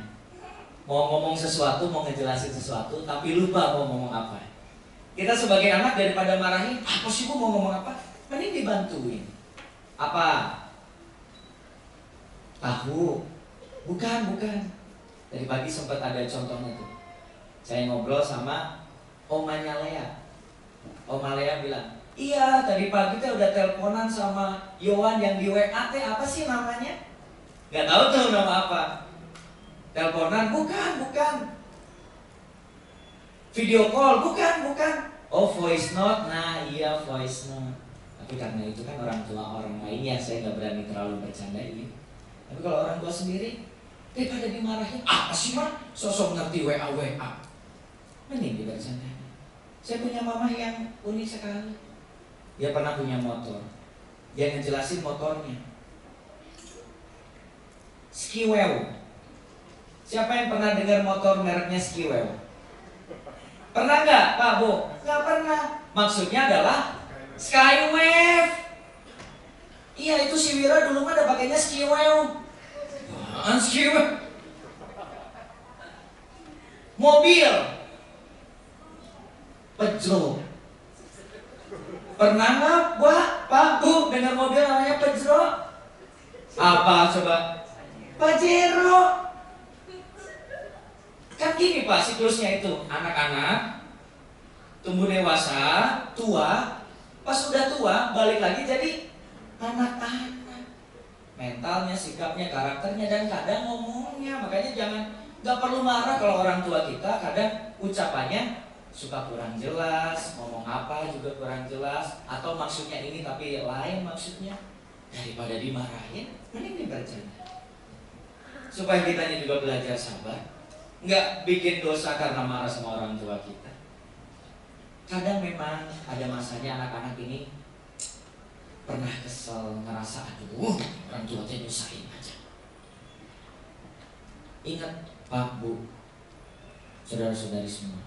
mau ngomong sesuatu, mau ngejelasin sesuatu, tapi lupa mau ngomong apa. Kita sebagai anak daripada marahin, apa sih Bu mau ngomong apa? Mending dibantuin. Apa? Tahu? Bukan. Dari pagi sempat ada contohnya tuh. Saya ngobrol sama omanya Lea. Oma Lea bilang, iya tadi pagi teh udah teleponan sama Yohan yang di WA teh, apa sih namanya? Gak tahu tuh nama apa. Teleponan, bukan. Video call, bukan. Oh voice note, nah iya voice note. Tapi karena itu kan orang tua orang lainnya, saya gak berani terlalu bercandain. Tapi kalau orang tua sendiri, daripada dimarahin, apa sih Mak? Sosok ngerti WA. Mending dibercandain. Saya punya mama yang unik sekali. Dia pernah punya motor. Dia ngejelasin motornya. Skiwell. Siapa yang pernah dengar motor mereknya Skiwell? Pernah nggak Pak Bu? Nggak pernah. Maksudnya adalah Skywave. Iya itu si Wira dulu mah ada pakainya Skiwell. Skiwell. Mobil Peugeot. Pernah nggak Pak Bu dengar mobil namanya Peugeot? Apa coba? Pajero. Kan gini Pak siklusnya itu, anak-anak tumbuh dewasa, tua, pas sudah tua balik lagi jadi anak-anak. Mentalnya, sikapnya, karakternya, dan kadang ngomongnya. Makanya gak perlu marah kalau orang tua kita kadang ucapannya suka kurang jelas, ngomong apa juga kurang jelas, atau maksudnya ini tapi lain maksudnya. Daripada dimarahin, mending dibercanda. Supaya kitanya juga belajar sabar, nggak bikin dosa karena marah sama orang tua kita. Kadang memang ada masanya anak-anak ini pernah kesel, ngerasa aduh orang tuanya nyusahin aja. Ingat Pak Bu, saudara-saudari semua,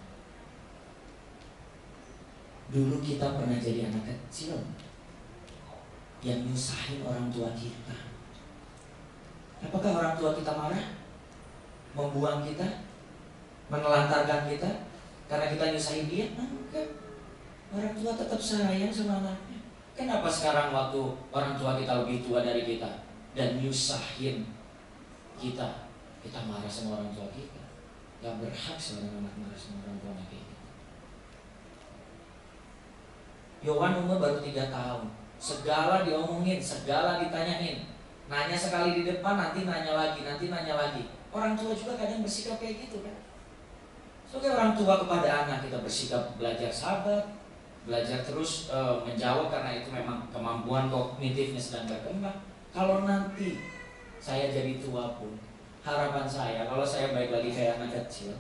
dulu kita pernah jadi anak kecil yang nyusahin orang tua kita. Apakah orang tua kita marah? Membuang kita? Menelantarkan kita? Karena kita nyusahin dia? Enggak. Orang tua tetap sayang sama anaknya. Kenapa sekarang waktu orang tua kita lebih tua dari kita dan nyusahin kita marah sama orang tua kita? Gak berhak seorang anak marah sama orang tua kita. Yohan umur baru 3 tahun. Segala diomongin, segala ditanyain. Nanya sekali di depan, nanti nanya lagi. Orang tua juga kadang bersikap kayak gitu kan. Sebagai orang tua kepada anak kita bersikap belajar sabar, belajar terus menjawab karena itu memang kemampuan kognitifnya sedang berkembang. Kalau nanti saya jadi tua pun, harapan saya kalau saya baik lagi kayak anak kecil,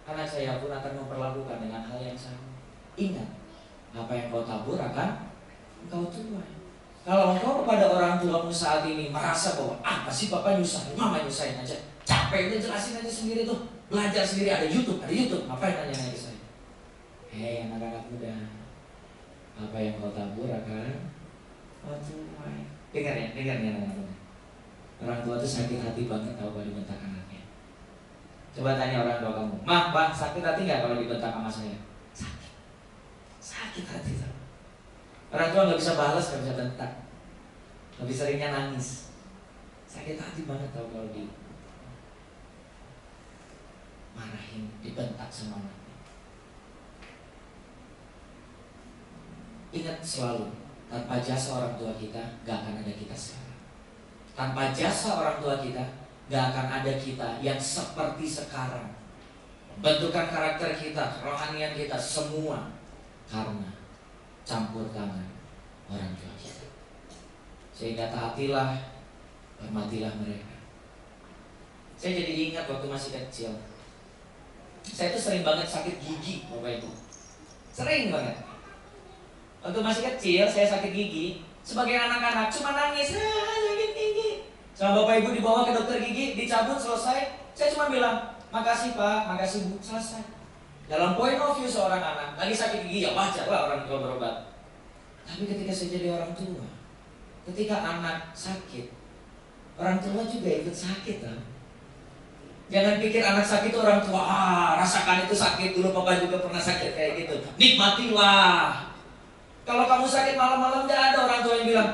anak saya pun akan memperlakukan dengan hal yang sama. Ingat, apa yang kau tabur akan engkau tuai. Kalau engkau kepada orang tuamu saat ini merasa bahwa apa sih papa nyusahin, mama nyusahin aja, capek udah jelasin aja sendiri tuh, belajar sendiri, ada YouTube, ngapain nanya ke saya? Hei anak-anak muda, apa yang kau tabur akan kau tuai. Dengar ya anak-anak muda. Orang tua tuh sakit hati banget tahu kalau dibentak anaknya. Coba tanya orang tua kamu, "Mah, Pak, sakit hati nggak kalau dibentak sama saya?" Sakit hati tuh. Orang tua nggak bisa balas, nggak bisa bentak, lebih seringnya nangis. Sakit hati banget tahu kalau marahin, dibentak sama anaknya. Ingat selalu, tanpa jasa orang tua kita, gak akan ada kita sekarang. Tanpa jasa orang tua kita, gak akan ada kita yang seperti sekarang. Bentukan karakter kita, kerohanian kita, semua karena campur tangan orang tua kita. Sehingga taatilah, hormatilah mereka. Saya jadi ingat waktu masih kecil, saya tuh sering banget sakit gigi, Bapak Ibu. Sering banget. Waktu masih kecil saya sakit gigi. Sebagai anak-anak cuma nangis, sakit gigi. Sama Bapak Ibu dibawa ke dokter gigi, dicabut, selesai. Saya cuma bilang, "Makasih Pak, makasih Bu," selesai. Dalam point of view seorang anak, lagi sakit gigi ya wajar lah orang tua berobat. Tapi ketika saya jadi orang tua, ketika anak sakit, orang tua juga ikut sakit kan? Jangan pikir anak sakit itu orang tua, rasakan itu sakit, dulu papa juga pernah sakit kayak gitu. Nikmatilah. Kalau kamu sakit malam-malam, gak ada orang tua yang bilang,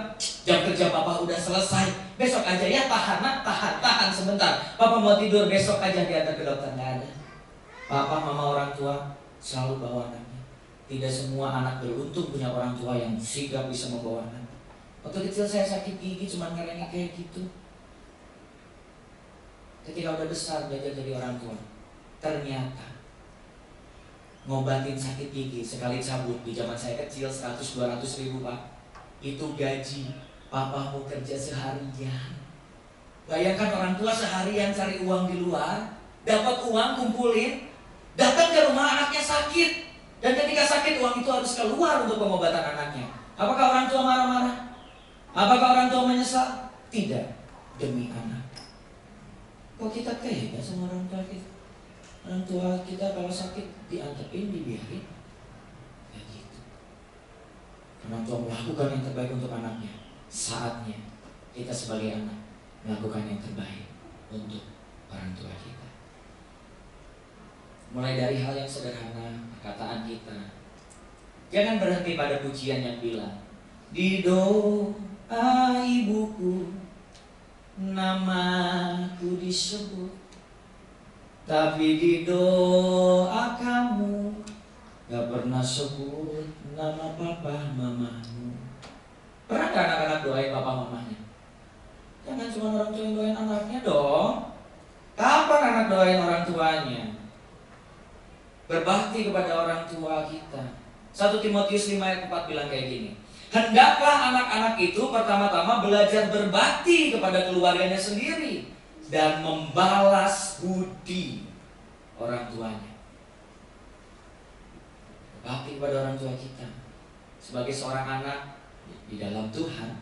"Jam kerja papa udah selesai, besok aja ya, tahan sebentar, papa mau tidur, besok aja diantar ke dokter." Gak ada. Papa, mama, orang tua selalu bawa anaknya. Tidak semua anak beruntung punya orang tua yang sigap bisa membawa anak. Waktu kecil saya sakit gigi cuma ngerengek kayak gitu. Ketika udah besar belajar jadi orang tua, ternyata ngobatin sakit gigi sekali cabut di zaman saya kecil 100-200 ribu Pak. Itu gaji papa mau kerja seharian. Bayangkan orang tua seharian cari uang di luar, dapat uang kumpulin, datang ke rumah anaknya sakit, dan ketika sakit uang itu harus keluar untuk pengobatan anaknya. Apakah orang tua marah-marah? Apakah orang tua menyesal? Tidak, demi anak. Kok kita tega sama orang tua kita? Orang tua kita kalau sakit diantepin, dibiarin, kayak gitu. Orang tua melakukan yang terbaik untuk anaknya. Saatnya kita sebagai anak melakukan yang terbaik untuk orang tua kita. Mulai dari hal yang sederhana, perkataan kita. Jangan berhenti pada pujian yang bilang, "Di doa ibuku, namaku disebut." Tapi di doa kamu gak pernah sebut nama papa mamamu. Pernah gak anak-anak doain papa mamanya? Jangan cuma orang tua yang doain anaknya dong. Kapan anak doain orang tuanya? Berbakti kepada orang tua kita. 1 Timotius 5 ayat 4 bilang kayak gini, "Hendaklah anak-anak itu pertama-tama belajar berbakti kepada keluarganya sendiri dan membalas budi orang tuanya." Berbakti kepada orang tua kita. Sebagai seorang anak di dalam Tuhan,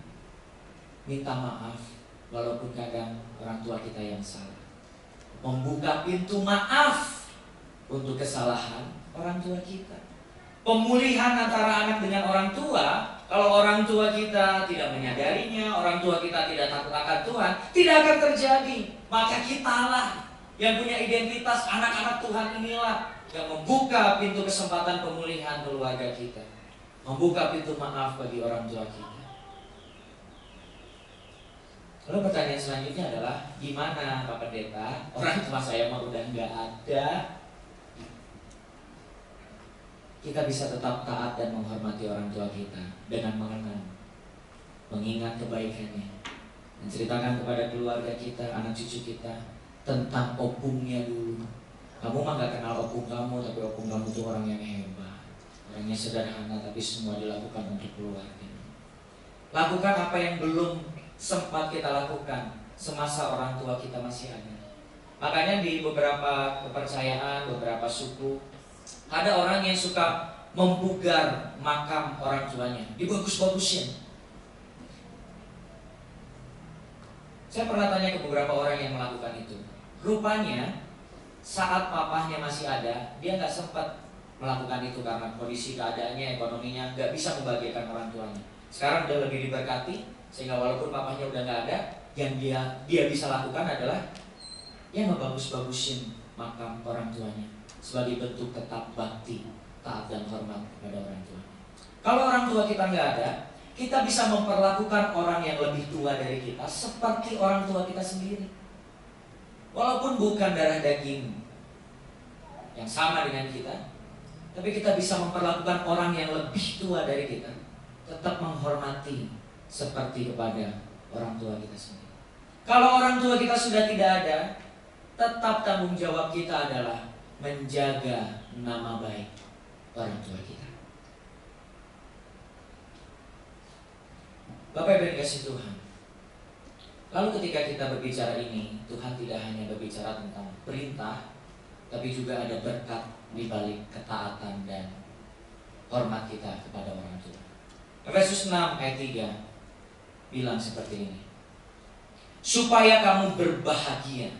minta maaf walaupun kadang orang tua kita yang salah. Membuka pintu maaf untuk kesalahan orang tua kita. Pemulihan antara anak dengan orang tua, kalau orang tua kita tidak menyadarinya, orang tua kita tidak takut akan Tuhan, tidak akan terjadi. Maka kitalah yang punya identitas anak-anak Tuhan inilah yang membuka pintu kesempatan pemulihan keluarga kita, membuka pintu maaf bagi orang tua kita. Lalu pertanyaan selanjutnya adalah, gimana Pak Pendeta? Orang tua saya mah udah nggak ada. Kita bisa tetap taat dan menghormati orang tua kita dengan mengenang, mengingat kebaikannya, menceritakan kepada keluarga kita, anak cucu kita tentang opungnya dulu. Kamu mah gak kenal opung kamu, tapi opung kamu tuh orang yang hebat, Orangnya sederhana tapi semua dilakukan untuk keluarga. Lakukan apa yang belum sempat kita lakukan semasa orang tua kita masih ada. Makanya di beberapa kepercayaan, beberapa suku, ada orang yang suka mempugar makam orang tuanya, dibagus-bagusin. Saya pernah tanya ke beberapa orang yang melakukan itu. Rupanya saat papahnya masih ada, dia nggak sempat melakukan itu karena kondisi keadaannya, ekonominya nggak bisa membahagiakan orang tuanya. Sekarang udah lebih diberkati, sehingga walaupun papahnya udah nggak ada, yang dia bisa lakukan adalah yang ngebagus-bagusin makam orang tuanya sebagai bentuk tetap bakti, taat dan hormat kepada orang tua. Kalau orang tua kita nggak ada, kita bisa memperlakukan orang yang lebih tua dari kita seperti orang tua kita sendiri. Walaupun bukan darah daging yang sama dengan kita, tapi kita bisa memperlakukan orang yang lebih tua dari kita tetap menghormati seperti kepada orang tua kita sendiri. Kalau orang tua kita sudah tidak ada, tetap tanggung jawab kita adalah menjaga nama baik orang tua kita. Bapak Ibu yang dikasihi Tuhan, lalu ketika kita berbicara ini, Tuhan tidak hanya berbicara tentang perintah, tapi juga ada berkat di balik ketaatan dan hormat kita kepada orang tua. Efesus 6 ayat 3 bilang seperti ini. Supaya kamu berbahagia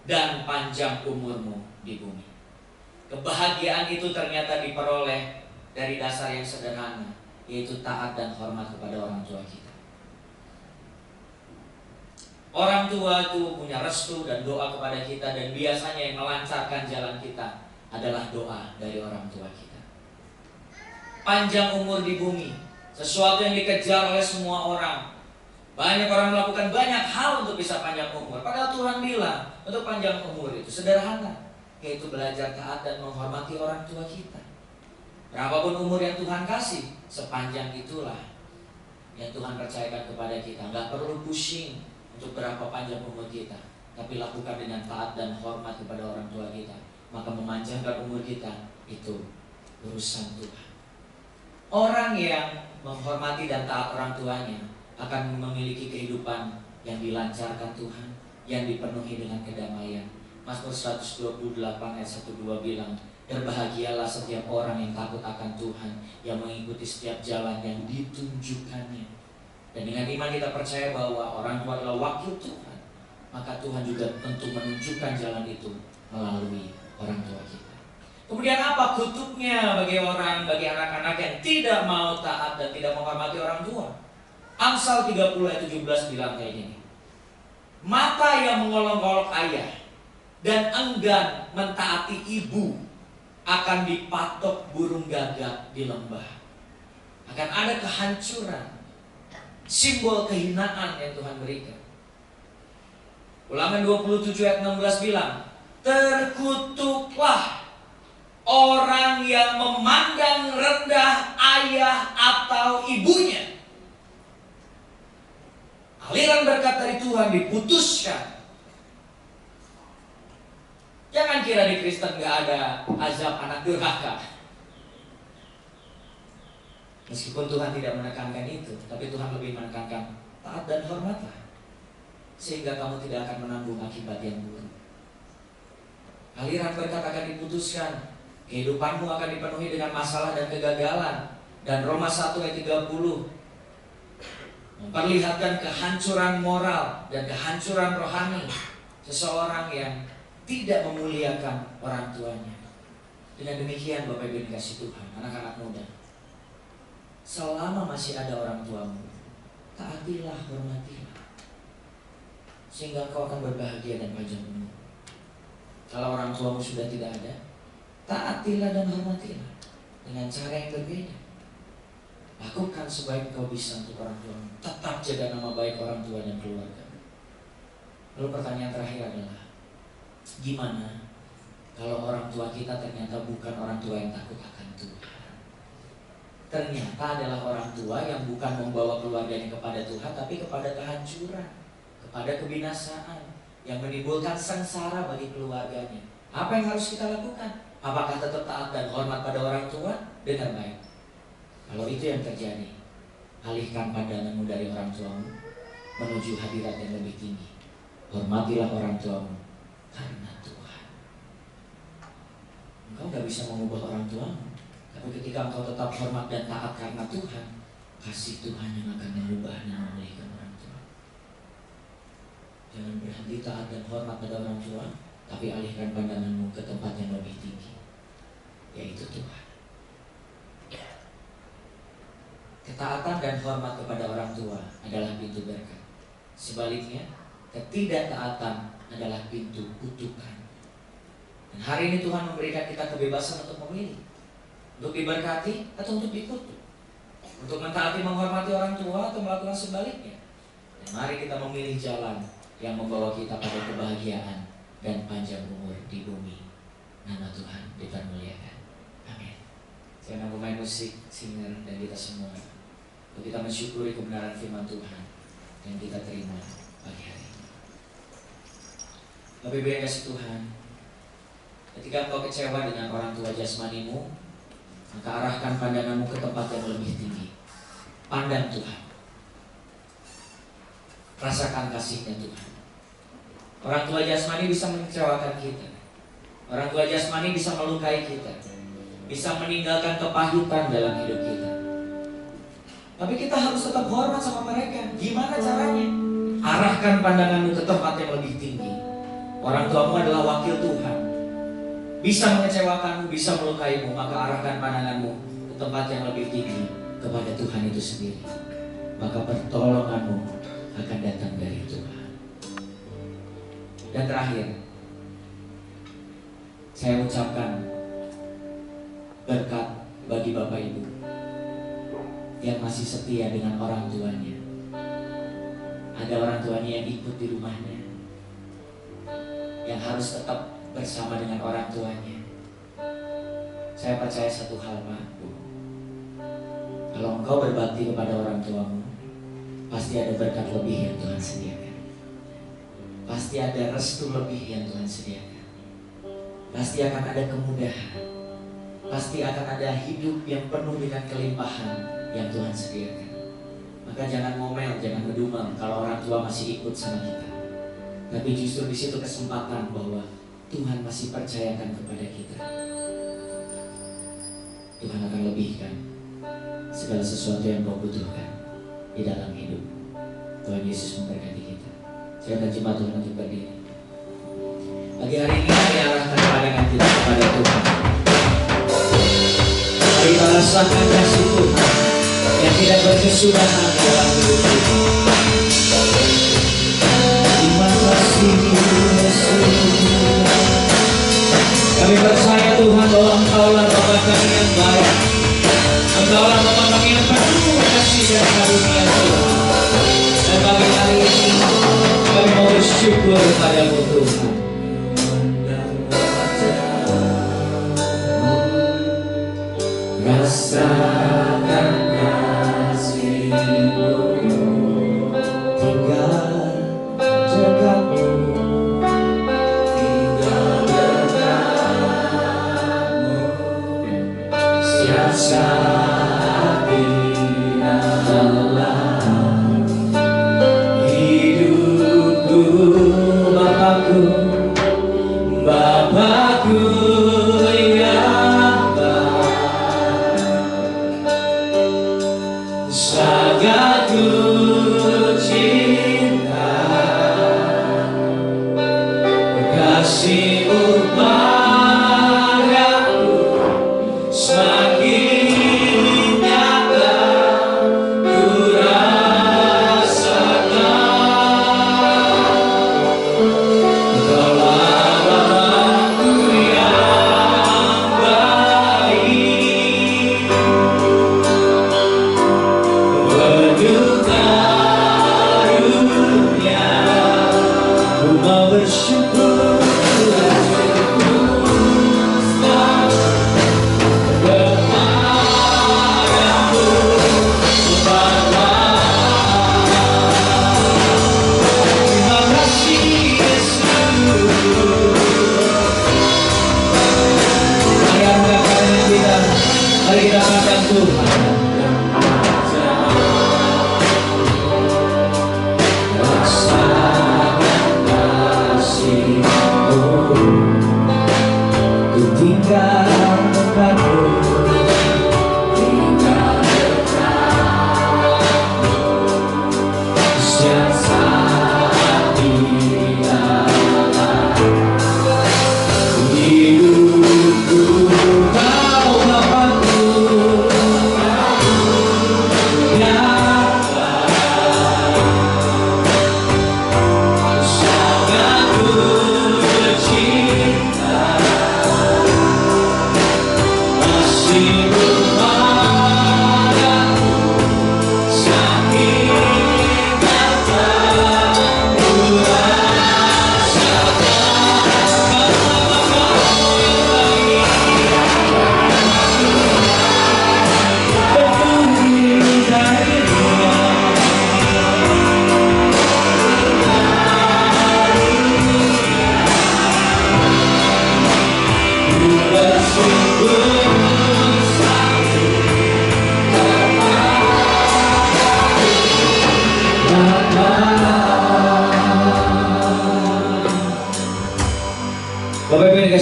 dan panjang umurmu di bumi. Kebahagiaan itu ternyata diperoleh dari dasar yang sederhana, yaitu taat dan hormat kepada orang tua kita. Orang tua itu punya restu dan doa kepada kita, dan biasanya yang melancarkan jalan kita adalah doa dari orang tua kita. Panjang umur di bumi, sesuatu yang dikejar oleh semua orang. Banyak orang melakukan banyak hal untuk bisa panjang umur. Padahal Tuhan bilang untuk panjang umur itu sederhana, yaitu belajar taat dan menghormati orang tua kita. Berapapun umur yang Tuhan kasih, sepanjang itulah yang Tuhan percayakan kepada kita. Gak perlu pusing untuk berapa panjang umur kita, tapi lakukan dengan taat dan hormat kepada orang tua kita. Maka memanjangkan umur kita itu urusan Tuhan. Orang yang menghormati dan taat orang tuanya akan memiliki kehidupan yang dilancarkan Tuhan, yang dipenuhi dengan kedamaian. Mazmur 128 ayat 1-2 bilang, berbahagialah setiap orang yang takut akan Tuhan, yang mengikuti setiap jalan yang ditunjukkannya. Dan dengan iman kita percaya bahwa orang tua adalah wakil Tuhan, maka Tuhan juga tentu menunjukkan jalan itu melalui orang tua kita. Kemudian apa kutubnya bagi anak-anak yang tidak mau taat dan tidak menghormati orang tua? Amsal 30 ayat 17 bilang kayak gini. Mata yang mengolok-olok ayah dan enggan mentaati ibu akan dipatok burung gagak di lembah. Akan ada kehancuran, simbol kehinaan yang Tuhan berikan. Ulangan 27 ayat 16 bilang, terkutuklah orang yang memandang rendah ayah atau ibunya. Aliran berkat dari Tuhan diputuskan. Jangan kira di Kristen gak ada azab anak durhaka. Meskipun Tuhan tidak menekankan itu, tapi Tuhan lebih menekankan taat dan hormatlah, sehingga kamu tidak akan menanggung akibat yang buruk. Aliran berkat akan diputuskan. Kehidupanmu akan dipenuhi dengan masalah dan kegagalan. Dan Roma 1 ayat 30 memperlihatkan kehancuran moral dan kehancuran rohani seseorang yang tidak memuliakan orang tuanya. Dengan demikian Bapak Ibu dikasih Tuhan, anak-anak muda, selama masih ada orang tuamu, taatilah, hormatilah, sehingga kau akan berbahagia dan panjang umur. Kalau orang tuamu sudah tidak ada, taatilah dan hormatilah dengan cara yang berbeda. Lakukan sebaik kau bisa untuk orang tua. Tetap jaga nama baik orang tua dan keluarga. Lalu pertanyaan terakhir adalah, gimana kalau orang tua kita ternyata bukan orang tua yang takut akan Tuhan? Ternyata adalah orang tua yang bukan membawa keluarganya kepada Tuhan, tapi kepada kehancuran, kepada kebinasaan, yang menimbulkan sengsara bagi keluarganya. Apa yang harus kita lakukan? Apakah tetap taat dan hormat pada orang tua? Dengar baik. Kalau itu yang terjadi, alihkan pandanganmu dari orang tuamu menuju hadirat yang lebih tinggi. Hormatilah orang tuamu karena Tuhan. Engkau gak bisa mengubah orang tuamu, tapi ketika engkau tetap hormat dan taat karena Tuhan, kasih Tuhan yang akan mengubah dan memulihkan orang tua. Jangan berhenti taat dan hormat pada orang tua, tapi alihkan pandanganmu ke tempat yang lebih tinggi, yaitu Tuhan. Ketaatan dan hormat kepada orang tua adalah pintu berkat. Sebaliknya, ketidaktaatan adalah pintu kutukan. Dan hari ini Tuhan memberikan kita kebebasan untuk memilih, untuk diberkati atau untuk dikutuk, untuk mentaati menghormati orang tua atau melakukan sebaliknya. Dan mari kita memilih jalan yang membawa kita pada kebahagiaan dan panjang umur di bumi. Nama Tuhan dipermuliakan. Amin. Saya akan pemain musik, singer, dan kita semua, kita mensyukuri kebenaran firman Tuhan yang kita terima pagi hari ini. Bapak Ibu yang kasih Tuhan, ketika engkau kecewa dengan orang tua jasmanimu, maka arahkan pandanganmu ke tempat yang lebih tinggi. Pandang Tuhan, rasakan kasihnya Tuhan. Orang tua jasmani bisa mengecewakan kita. Orang tua jasmani bisa melukai kita, bisa meninggalkan kepahitan dalam hidup kita. Tapi kita harus tetap hormat sama mereka. Gimana caranya? Arahkan pandanganmu ke tempat yang lebih tinggi. Orang tuamu adalah wakil Tuhan, bisa mengecewakanmu, bisa melukaimu. Maka arahkan pandanganmu ke tempat yang lebih tinggi, kepada Tuhan itu sendiri. Maka pertolonganmu akan datang dari Tuhan. Dan terakhir, saya ucapkan berkat bagi Bapak Ibu yang masih setia dengan orang tuanya. Ada orang tuanya yang ikut di rumahnya, yang harus tetap bersama dengan orang tuanya. Saya percaya satu hal, Pak, Bu. Kalau engkau berbakti kepada orang tuamu, pasti ada berkat lebih yang Tuhan sediakan. Pasti ada restu lebih yang Tuhan sediakan. Pasti akan ada kemudahan. Pasti akan ada hidup yang penuh dengan kelimpahan yang Tuhan sediakan. Maka jangan ngomel, jangan ngedumel kalau orang tua masih ikut sama kita. Tapi justru di situ kesempatan bahwa Tuhan masih percayakan kepada kita. Tuhan akan lebihkan segala sesuatu yang kau butuhkan di dalam hidup. Tuhan Yesus memberkati kita. Saya akan jemaat Tuhan untuk berdiri. Pagi hari ini kami arahkan pandangan kita kepada Tuhan. Mari kita rasakan kasih Tuhan yang tidak berkesudahan dalam hidup kita. Terima kasih Yesus. Kami percaya Tuhan bahwa Engkaulah Bapa kami yang baik. Engkaulah Bapa kami yang penuh kasih dan karunia Tuhan. Dan pagi hari ini kami mau bersyukur padamu Tuhan. Rasakan kasih-Mu, tinggal dekatmu, tinggal dekatmu, siasati dalam hidupku Bapakku.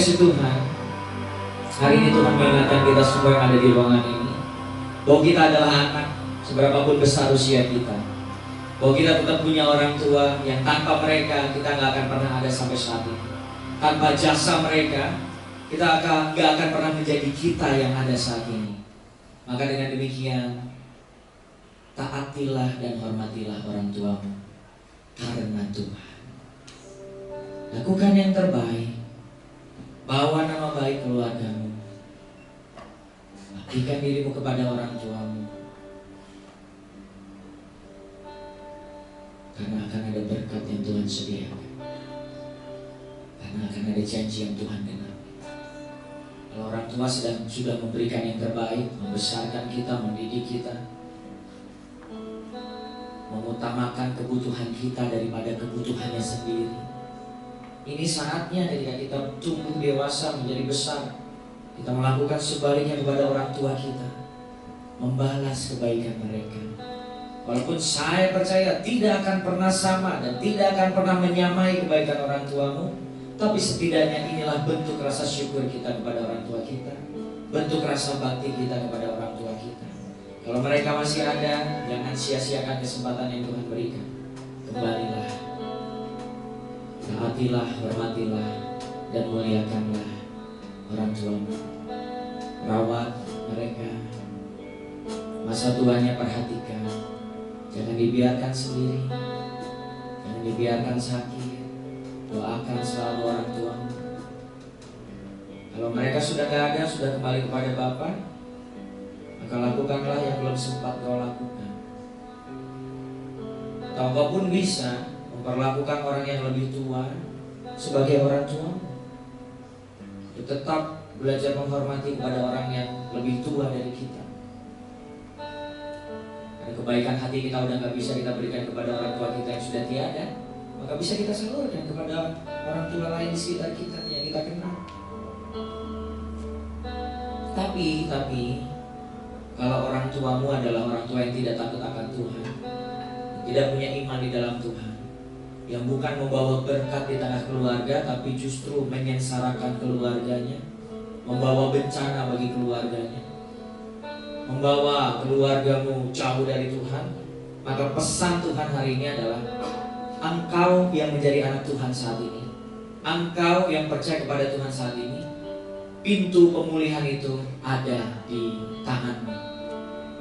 kasih Tuhan, hari ini Tuhan mengingatkan kita semua yang ada di ruangan ini bahwa kita adalah anak, seberapapun besar usia kita, bahwa kita tetap punya orang tua yang tanpa mereka kita nggak akan pernah ada sampai saat ini. Tanpa jasa mereka kita nggak akan pernah menjadi kita yang ada saat ini. Maka dengan demikian, taatilah dan hormatilah orang tuamu karena Tuhan. Lakukan yang terbaik, bawa nama baik keluargamu, berikan dirimu kepada orang tuamu, karena akan ada berkat yang Tuhan sediakan, karena akan ada janji yang Tuhan genapi. Kalau orang tua sudah memberikan yang terbaik, membesarkan kita, mendidik kita, mengutamakan kebutuhan kita daripada kebutuhannya sendiri, ini saatnya ketika kita tumbuh dewasa menjadi besar, kita melakukan sebaliknya kepada orang tua kita, membalas kebaikan mereka. Walaupun saya percaya tidak akan pernah sama dan tidak akan pernah menyamai kebaikan orang tuamu, tapi setidaknya inilah bentuk rasa syukur kita kepada orang tua kita, bentuk rasa bakti kita kepada orang tua kita. Kalau mereka masih ada, jangan sia-siakan kesempatan yang Tuhan berikan. Kembalilah, taatilah, hormatilah, dan muliakanlah orang tuamu. Rawat mereka, masa tuanya perhatikan. Jangan dibiarkan sendiri, jangan dibiarkan sakit. Doakan selalu orang tuamu. Kalau mereka sudah tidak ada, sudah kembali kepada Bapa, maka lakukanlah yang belum sempat kau lakukan. Atau kau pun bisa memperlakukan orang yang lebih tua sebagai orang tuamu. Tetap belajar menghormati kepada orang yang lebih tua dari kita. Karena kebaikan hati kita udah gak bisa kita berikan kepada orang tua kita yang sudah tiada, maka bisa kita salurkan kepada orang tua lain di sekitar kita yang kita kenal. Tapi kalau orang tuamu adalah orang tua yang tidak takut akan Tuhan, tidak punya iman di dalam Tuhan, yang bukan membawa berkat di tengah keluarga, tapi justru menyengsarakan keluarganya, membawa bencana bagi keluarganya, membawa keluargamu jauh dari Tuhan, maka pesan Tuhan hari ini adalah engkau yang menjadi anak Tuhan saat ini, engkau yang percaya kepada Tuhan saat ini, pintu pemulihan itu ada di tanganmu.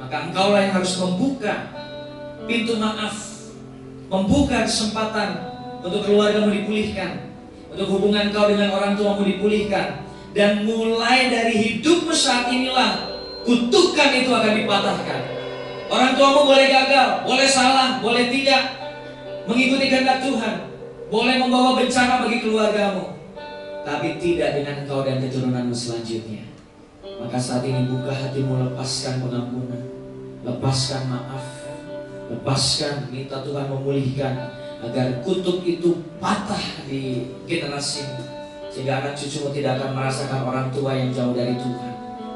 Maka engkaulah yang harus membuka pintu maaf, membuka kesempatan untuk keluargamu dipulihkan, untuk hubungan kau dengan orang tuamu dipulihkan. Dan mulai dari hidupmu saat inilah kutukan itu akan dipatahkan. Orang tuamu boleh gagal, boleh salah, boleh tidak mengikuti kehendak Tuhan, boleh membawa bencana bagi keluargamu, tapi tidak dengan engkau dan keturunanmu selanjutnya. Maka saat ini buka hatimu, lepaskan pengampunan, lepaskan maaf, lepaskan, minta Tuhan memulihkan agar kutuk itu patah di generasimu, sehingga anak cucumu tidak akan merasakan orang tua yang jauh dari Tuhan,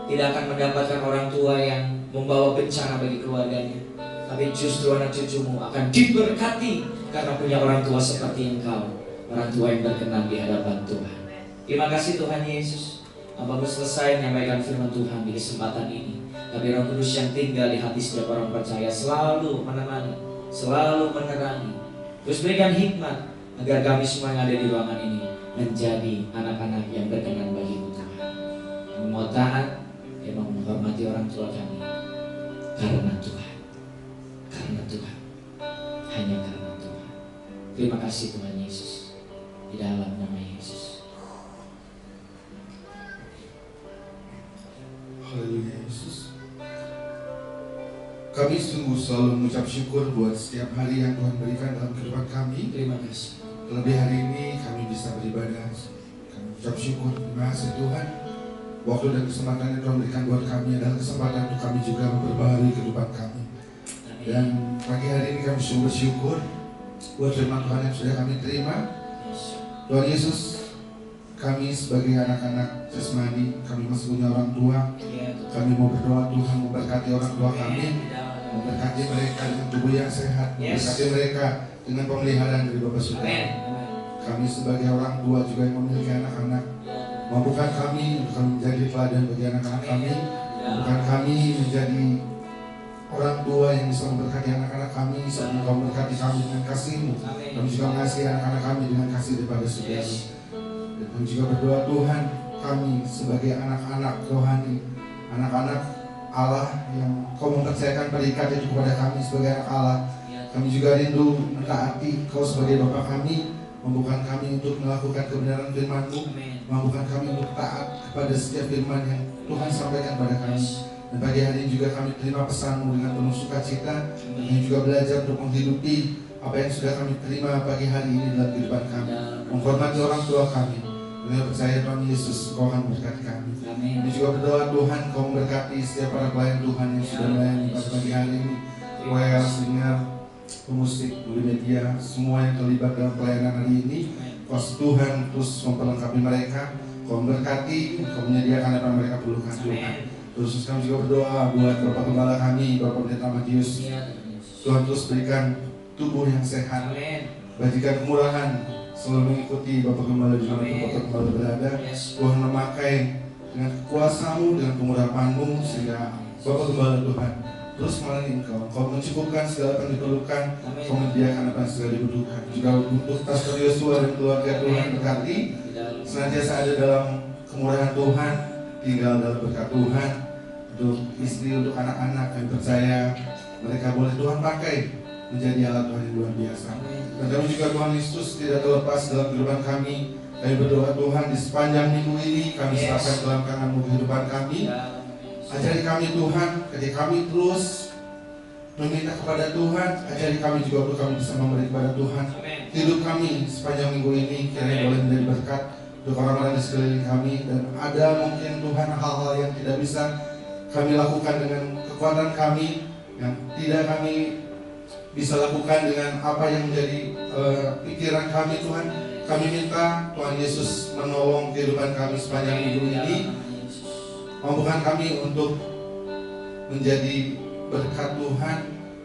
tidak akan mendapatkan orang tua yang membawa bencana bagi keluarganya, tapi justru anak cucumu akan diberkati karena punya orang tua seperti engkau, orang tua yang berkenan di hadapan Tuhan. Terima kasih Tuhan Yesus, Hamba selesai menyampaikan firman Tuhan di kesempatan ini, tapi Roh Kudus yang tinggal di hati setiap orang percaya selalu menemani, selalu menerangi. Terus berikan hikmat agar kami semua yang ada di ruangan ini menjadi anak-anak yang berkenan bagi-Mu Tuhan, yang mau taat, yang mau menghormati orang tua kami karena Tuhan, karena Tuhan, hanya karena Tuhan. Terima kasih Tuhan Yesus, di dalam nama Yesus. Haleluya Yesus. Kami sungguh selalu mengucap syukur buat setiap hari yang Tuhan berikan dalam kehidupan kami. Terima kasih. Terlebih hari ini kami bisa beribadah. Kami mengucap syukur, terima kasih Tuhan. Waktu dan kesempatan yang Tuhan berikan buat kami adalah kesempatan untuk kami juga memperbaharui kehidupan kami. Dan pagi hari ini kami sungguh bersyukur buat firman Tuhan yang sudah kami terima. Tuhan Yesus, kami sebagai anak-anak jasmani, kami masih punya orang tua. Kami mau berdoa Tuhan memberkati orang tua kami, memberkati mereka dengan tubuh yang sehat, memberkati mereka dengan pemeliharaan dari Bapa Surga. Kami sebagai orang tua juga yang memiliki anak-anak, Mampukan kami untuk kami menjadi teladan bagi anak-anak kami. Mampukan kami menjadi orang tua yang bisa memberkati anak-anak kami, sebelum Kau memberkati kami dengan kasih-Mu. Kami juga mengasihi anak-anak kami dengan kasih daripada saudara. Dan kami juga berdoa Tuhan, kami sebagai anak-anak rohani, anak-anak Allah yang Kau mempercayakan perikat itu kepada kami sebagai anak Allah. Kami juga rindu mentaati Kau sebagai Bapa kami. Mampukan kami untuk melakukan kebenaran firman-Mu. Mampukan kami untuk taat kepada setiap firman yang Tuhan sampaikan kepada kami. Dan pagi hari ini juga kami terima pesan-Mu dengan penuh sukacita. Dan kami juga belajar untuk menghidupi apa yang sudah kami terima pagi hari ini dalam kehidupan kami. Menghormati orang tua kami. Dengan percaya Tuhan Yesus, Kau akan memberkati kami. Kami juga berdoa Tuhan, Kau memberkati setiap para pelayan Tuhan yang sudah melayani pada pagi hari ini. Choir, singer, pemusik, media, semua yang terlibat dalam pelayanan hari ini. Kau Tuhan terus memperlengkapi mereka. Kau memberkati, Kau menyediakan apa yang mereka perlukan Tuhan. Terus kami juga berdoa buat Bapak Gembala kami, Bapak Pendeta Matius. Tuhan terus berikan tubuh yang sehat, bagikan kemurahan, selalu mengikuti Bapak Gembala di mana Bapak Gembala berada. Tuhan memakai dengan kuasa-Mu, dengan kemurahan-Mu, sehingga Bapak Gembala Tuhan terus melayani Kau mencukupkan segala yang diperlukan, Kau menyediakan apa yang segala dibutuhkan. Juga untuk Pastor Yosua dan keluarga Tuhan berkati, senantiasa ada dalam kemurahan Tuhan, tinggal dalam berkat Tuhan. Untuk istri, untuk anak-anak yang percaya, mereka boleh Tuhan pakai menjadi alat Tuhan yang luar biasa. Dan kami juga Tuhan Yesus tidak terlepas dalam kehidupan kami. Kami berdoa Tuhan di sepanjang minggu ini kami serahkan dalam tangan-Mu kehidupan kami. Ajari kami Tuhan, ketika kami terus meminta kepada Tuhan, ajari kami juga untuk kami bisa memberi kepada Tuhan. Hidup kami sepanjang minggu ini kiranya boleh menjadi berkat untuk orang-orang di sekeliling kami. Dan ada mungkin Tuhan hal-hal yang tidak bisa kami lakukan dengan kekuatan kami, yang tidak kami bisa lakukan dengan apa yang menjadi pikiran kami Tuhan. Kami minta Tuhan Yesus menolong kehidupan kami sepanjang minggu ini. Mampukan kami untuk menjadi berkat Tuhan.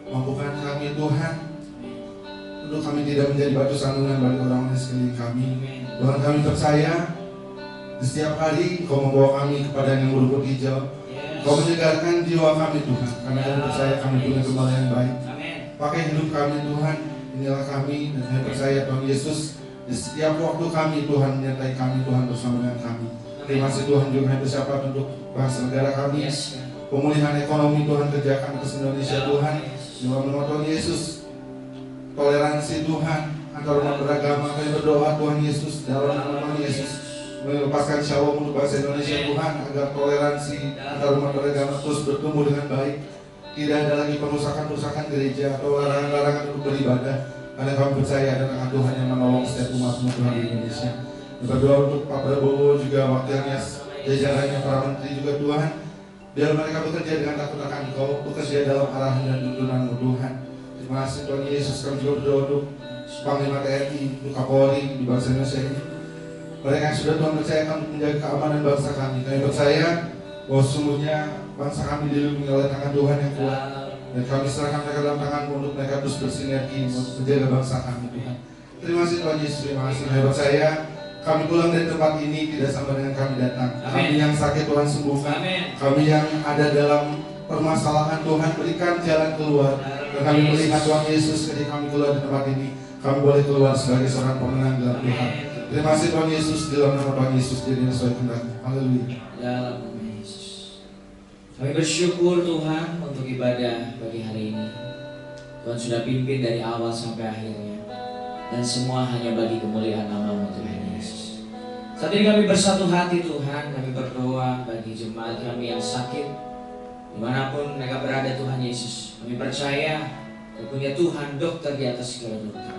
Mampukan kami Tuhan untuk kami tidak menjadi batu sandungan bagi orang-orang di sekeliling kami. Tuhan, kami percaya di setiap hari Kau membawa kami kepada yang berumput hijau. Kau menyegarkan jiwa kami Tuhan, karena kami percaya kami punya gembala yang baik. Pakai hidup kami Tuhan, inilah kami. Dan kami percaya Tuhan Yesus, di setiap waktu kami Tuhan menyertai kami, Tuhan bersama dengan kami. Terima kasih Tuhan juga kami bersyukur untuk bangsa negara kami. Pemulihan ekonomi Tuhan kerjakan atas Indonesia Tuhan. Dalam nama Tuhan Yesus, toleransi Tuhan antar umat beragama, kami berdoa Tuhan Yesus dalam nama Tuhan Yesus melepaskan shalom untuk bangsa Indonesia Tuhan, agar toleransi antar umat beragama terus bertumbuh dengan baik. Tidak ada lagi perusakan-perusakan gereja atau larangan-larangan untuk beribadah, karena kami percaya ada tangan Tuhan yang menolong setiap umat-umat Tuhan di Indonesia. Berdoa untuk Pak Prabowo juga wakilnya, jajarannya, para menteri juga Tuhan, biar mereka bekerja dengan takut akan Engkau, bekerja dalam arahan dan tuntunan-Mu Tuhan. Terima kasih Tuhan Yesus. Kami juga berdoa untuk Panglima TNI, untuk Kapolri di bangsa Indonesia ini. Mereka yang sudah Tuhan percayakan untuk menjaga keamanan bangsa kami. Kami percaya bahwa sesungguhnya bangsa kami dilindungi oleh tangan Tuhan yang kuat. Dan kami serahkan mereka dalam tangan-Mu untuk mereka terus bersinergi menjaga bangsa kami Tuhan. Terima kasih Tuhan Yesus. Terima kasih. Kami percaya kami pulang dari tempat ini tidak sama dengan kami datang. Kami yang sakit Tuhan sembuhkan. Kami yang ada dalam permasalahan Tuhan berikan jalan keluar. Dan kami melihat Tuhan Yesus ketika kami keluar di tempat ini, kami boleh keluar sebagai seorang pemenang dalam Tuhan. Terima kasih Tuhan Yesus, dalam nama Tuhan Yesus jadi sesuai kehendak-Mu. Haleluya. Dalam nama Yesus. Kami bersyukur Tuhan untuk ibadah pagi hari ini. Tuhan sudah pimpin dari awal sampai akhirnya, dan semua hanya bagi kemuliaan nama-Mu Tuhan Yesus. Saat ini kami bersatu hati Tuhan, kami berdoa bagi jemaat kami yang sakit dimanapun mereka berada Tuhan Yesus. Kami percaya Kau punya Tuhan dokter di atas segala dokter.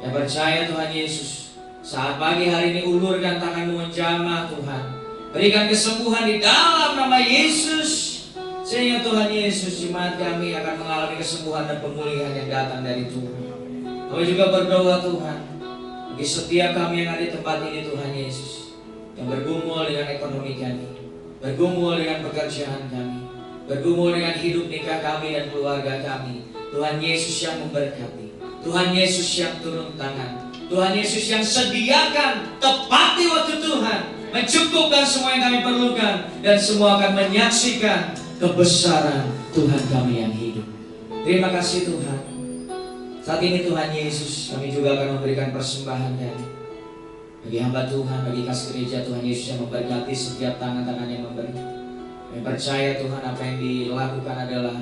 Yang percaya Tuhan Yesus, saat pagi hari ini ulurkan tangan-Mu menjamah Tuhan, berikan kesembuhan di dalam nama Yesus. Sehingga Tuhan Yesus, jemaat kami akan mengalami kesembuhan dan pemulihan yang datang dari Tuhan. Kami juga berdoa Tuhan bagi setiap kami yang ada di tempat ini Tuhan Yesus, yang bergumul dengan ekonomi kami, bergumul dengan pekerjaan kami, bergumul dengan hidup nikah kami dan keluarga kami. Tuhan Yesus yang memberkati, Tuhan Yesus yang turun tangan, Tuhan Yesus yang sediakan tepati waktu Tuhan. mencukupkan semua yang kami perlukan, dan semua akan menyaksikan kebesaran Tuhan kami yang hidup. Terima kasih Tuhan. Saat ini Tuhan Yesus, kami juga akan memberikan persembahan kami bagi hamba Tuhan, bagi kas gereja Tuhan Yesus yang memberkati setiap tangan-tangan yang memberi. Kami percaya Tuhan apa yang dilakukan adalah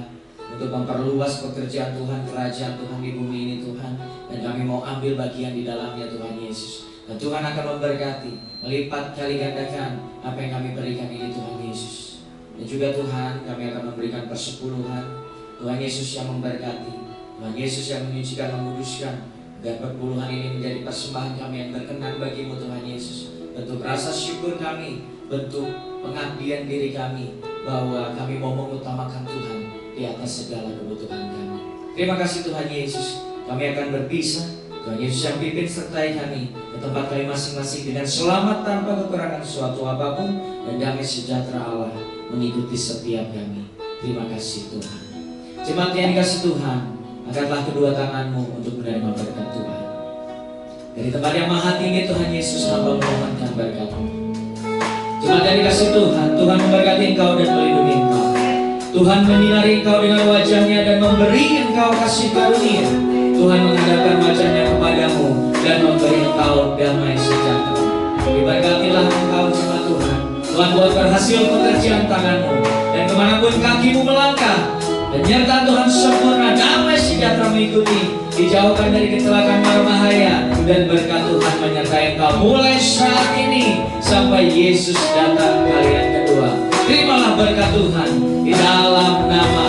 untuk memperluas pekerjaan Tuhan, kerajaan Tuhan di bumi ini Tuhan. Dan kami mau ambil bagian di dalamnya Tuhan Yesus. Dan Tuhan akan memberkati, melipat kali gandakan apa yang kami berikan ini Tuhan Yesus. Dan juga Tuhan, kami akan memberikan persepuluhan. Tuhan Yesus yang memberkati, Tuhan Yesus yang menyucikan, menguduskan, agar perpuluhan ini menjadi persembahan kami yang berkenan bagimu Tuhan Yesus. Bentuk rasa syukur kami, bentuk pengabdian diri kami, bahwa kami mau mengutamakan Tuhan di atas segala kebutuhan kami. Terima kasih Tuhan Yesus. Kami akan berpisah. Tuhan Yesus yang pimpin sertai kami ke tempat kami masing-masing dengan selamat tanpa kekurangan suatu apapun, dan damai sejahtera Allah mengikuti setiap kami. Terima kasih Tuhan. Jemaat yang dikasih Tuhan, angkatlah kedua tanganmu untuk menerima berkat Tuhan. Dari tempat yang maha tinggi Tuhan Yesus, hamba memohonkan berkat-Mu. Jemaat yang dikasih Tuhan, Tuhan memberkati engkau dan melindungi engkau. Tuhan menyinari engkau dengan wajahnya dan memberi engkau kasih karunia. Tuhan menghadapkan wajahnya kepadamu dan memberi engkau damai sejahtera. Diberkatilah engkau jemaat Tuhan. Tuhan buat berhasil pekerjaan tanganmu, dan kemanapun kakimu melangkah, penyertaan Tuhan sempurna, damai sejahtera mengikuti, dijauhkan dari kecelakaan mara bahaya, dan berkat Tuhan menyertai engkau mulai saat ini sampai Yesus datang kali yang kedua. Terimalah berkat Tuhan di dalam nama